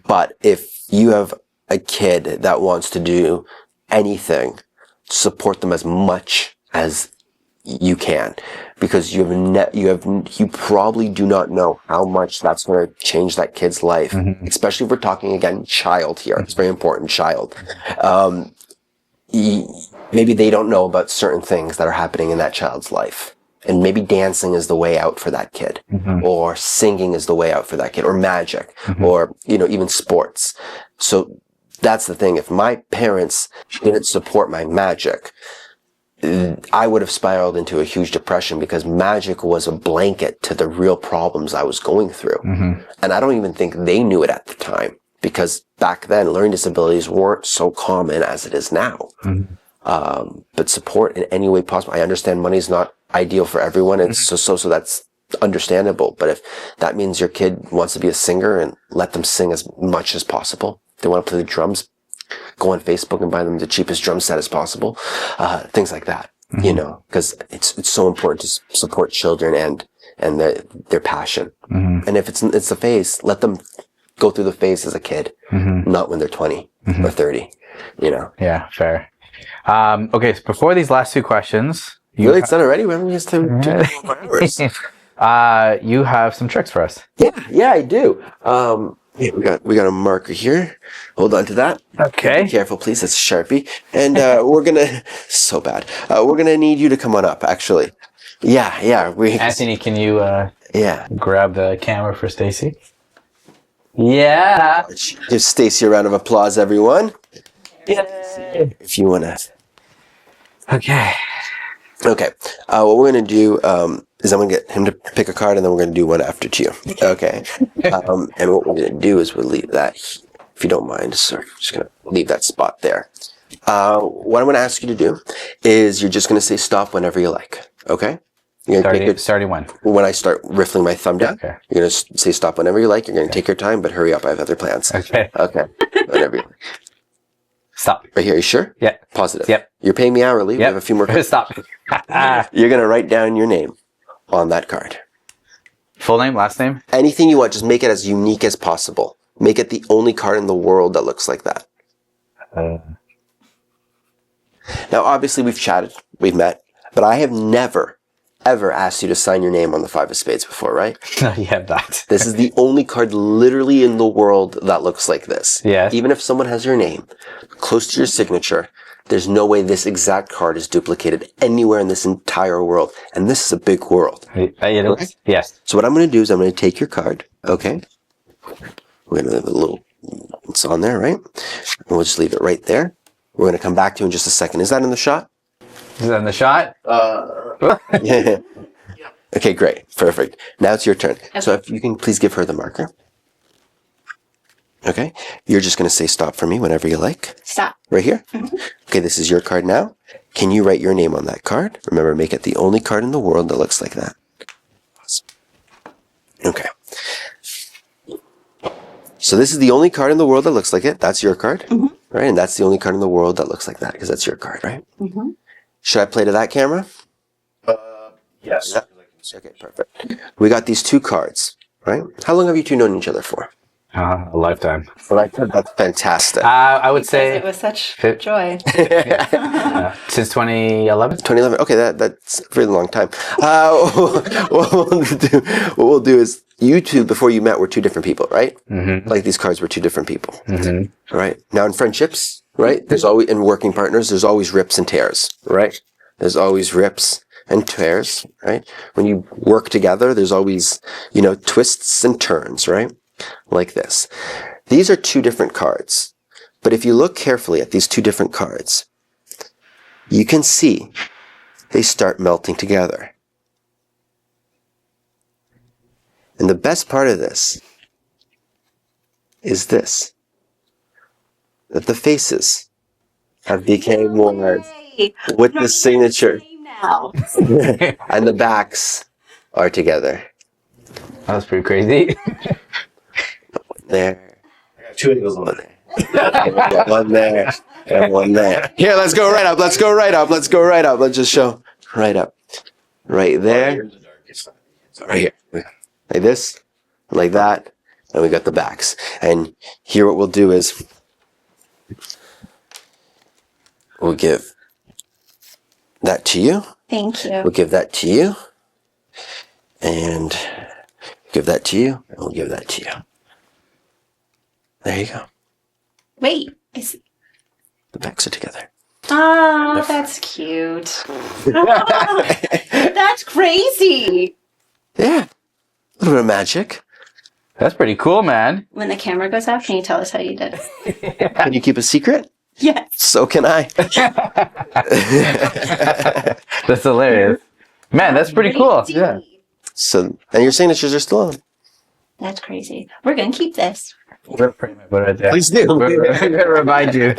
S3: but if you have a kid that wants to do anything, support them as much as you can, because you probably do not know how much that's going to change that kid's life, especially if we're talking again child here. It's very important, child. Maybe they don't know about certain things that are happening in that child's life, and maybe dancing is the way out for that kid, or singing is the way out for that kid, or magic, or even sports. So that's the thing. If my parents didn't support my magic, I would have spiraled into a huge depression, because magic was a blanket to the real problems I was going through. And I don't even think they knew it at the time, because back then learning disabilities weren't so common as it is now. But support in any way possible. I understand money's not ideal for everyone. It's so that's understandable. But if that means your kid wants to be a singer, and let them sing as much as possible. If they want to play the drums, go on Facebook and buy them the cheapest drum set as possible. Things like that, because it's so important to support children and their passion. And if it's the phase, let them go through the phase as a kid, not when they're 20 or 30,
S1: Yeah, fair. Okay, so before these last two questions,
S3: it's done already? We haven't used two hours.
S1: You have some tricks for us.
S3: Yeah, I do. We got a marker here. Hold on to that.
S1: Okay.
S3: Be careful, please. It's a Sharpie. And we're gonna so bad. We're gonna need you to come on up, actually. Yeah.
S1: Anthony, can you
S3: yeah.
S1: grab the camera for Stacy? Yeah.
S3: Give Stacy a round of applause, everyone. If you wanna.
S1: Okay.
S3: Okay. What we're gonna do is I'm gonna get him to pick a card, and then we're gonna do one after you. Okay. And what we're gonna do is we'll leave that, if you don't mind. Sorry, I'm just gonna leave that spot there. What I'm gonna ask you to do is you're just gonna say stop whenever you like. Okay. You're gonna
S1: starting when?
S3: When I start riffling my thumb down. Okay. You're gonna say stop whenever you like. You're gonna take your time, but hurry up. I have other plans.
S1: Okay.
S3: Okay. Whenever you like.
S1: Stop.
S3: Right here. You sure?
S1: Yeah.
S3: Positive.
S1: Yep.
S3: You're paying me hourly.
S1: Yep.
S3: We have a few more cards.
S1: Stop.
S3: You're gonna write down your name on that card.
S1: Full name, last name?
S3: Anything you want. Just make it as unique as possible. Make it the only card in the world that looks like that. Now, obviously, we've chatted, we've met, but I have never, ever asked you to sign your name on the 5 of spades before, right?
S1: No, you have that.
S3: This is the only card literally in the world that looks like this.
S1: Yeah.
S3: Even if someone has your name close to your signature, there's no way this exact card is duplicated anywhere in this entire world. And this is a big world.
S1: Right? Yes.
S3: So what I'm going to do is I'm going to take your card, okay? We're going to leave a little, it's on there, right? And we'll just leave it right there. We're going to come back to you in just a second. Is that in the shot?
S1: Is that in the shot?
S3: Yeah. Okay, great. Perfect. Now it's your turn. Okay. So if you can please give her the marker. Okay. You're just going to say stop for me whenever you like.
S4: Stop.
S3: Right here? Mm-hmm. Okay, this is your card now. Can you write your name on that card? Remember, make it the only card in the world that looks like that. Okay. So this is the only card in the world that looks like it. That's your card. Right? And that's the only card in the world that looks like that, because that's your card, right? Should I play to that camera?
S2: Yes.
S3: Yeah. Okay, perfect. We got these two cards, right? How long have you two known each other for?
S1: A lifetime.
S3: That's fantastic.
S1: I would say
S4: It was such joy.
S1: since 2011.
S3: 2011. Okay, that's a really long time. What we'll do is, you two, before you met, were two different people, right? Like these cards were two different people. Right? Now in friendships, right? There's always, in working partners, there's always rips and tears, right? There's always rips and tears, right? When you work together, there's always, twists and turns, right? Like this. These are two different cards. But if you look carefully at these two different cards, you can see they start melting together. And the best part of this is this, that the faces have become one with the signature. And the backs are together.
S1: That was pretty crazy.
S3: There.
S2: I got 2 angles on it.
S3: One there. And one there. Here, let's go right up. Let's go right up. Let's go right up. Let's just show right up. Right there. Right here. Like this. Like that. And we got the backs. And here what we'll do is We'll give that to you.
S4: Thank you.
S3: We'll give that to you. And give that to you. And we'll give that to you. There you go.
S4: Wait.
S3: The backs are together.
S4: Oh, that's cute. That's crazy.
S3: Yeah. A little bit of magic.
S1: That's pretty cool, man.
S4: When the camera goes off, can you tell us how you did it?
S3: Can you keep a secret?
S4: Yes.
S3: So can I.
S1: That's hilarious. Man, that's pretty cool.
S4: Crazy.
S1: Yeah.
S3: So, and your signatures are still on.
S4: That's crazy. We're going to keep this.
S1: We're pretty much right there.
S3: Please do.
S1: We're gonna remind you.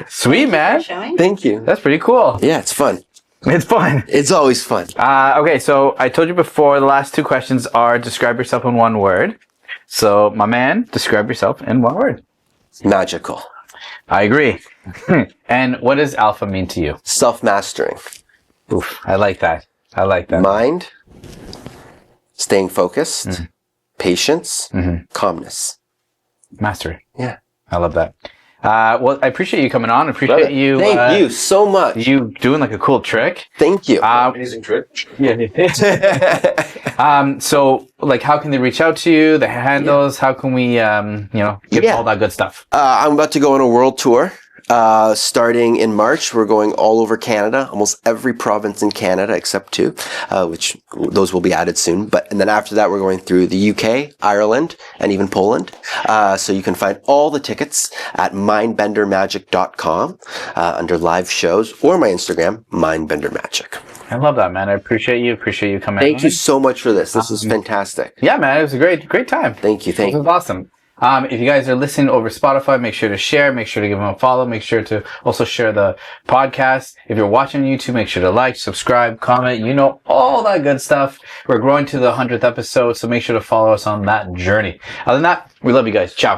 S1: Sweet, man.
S4: Showing?
S3: Thank you.
S1: That's pretty cool.
S3: Yeah, it's fun.
S1: It's fun.
S3: It's always fun.
S1: Okay, so I told you before, the last two questions are describe yourself in one word. So, my man, describe yourself in one word.
S3: Magical.
S1: I agree. And what does alpha mean to you?
S3: Self-mastering.
S1: Oof, I like that. I like that.
S3: Mind. Staying focused. Patience. Calmness.
S1: Mastery.
S3: Yeah.
S1: I love that. Well, I appreciate you coming on. I appreciate you.
S3: Thank you so much.
S1: You doing like a cool trick.
S3: Thank you.
S2: Amazing trick.
S1: So, like, how can they reach out to you? The handles? How can we, get all that good stuff?
S3: I'm about to go on a world tour. Starting in March, we're going all over Canada, almost every province in Canada except two, which those will be added soon. And then after that, we're going through the UK, Ireland, and even Poland. So you can find all the tickets at mindbendermagic.com under live shows or my Instagram, mindbendermagic.
S1: I love that, man. I appreciate you. Appreciate you coming.
S3: Thank you so much for this. This was fantastic.
S1: Yeah, man. It was a great time.
S3: Thank you.
S1: This was awesome. If you guys are listening over Spotify, make sure to share, make sure to give them a follow, make sure to also share the podcast. If you're watching on YouTube, make sure to like, subscribe, comment, all that good stuff. We're growing to the 100th episode, so make sure to follow us on that journey. Other than that, we love you guys. Ciao.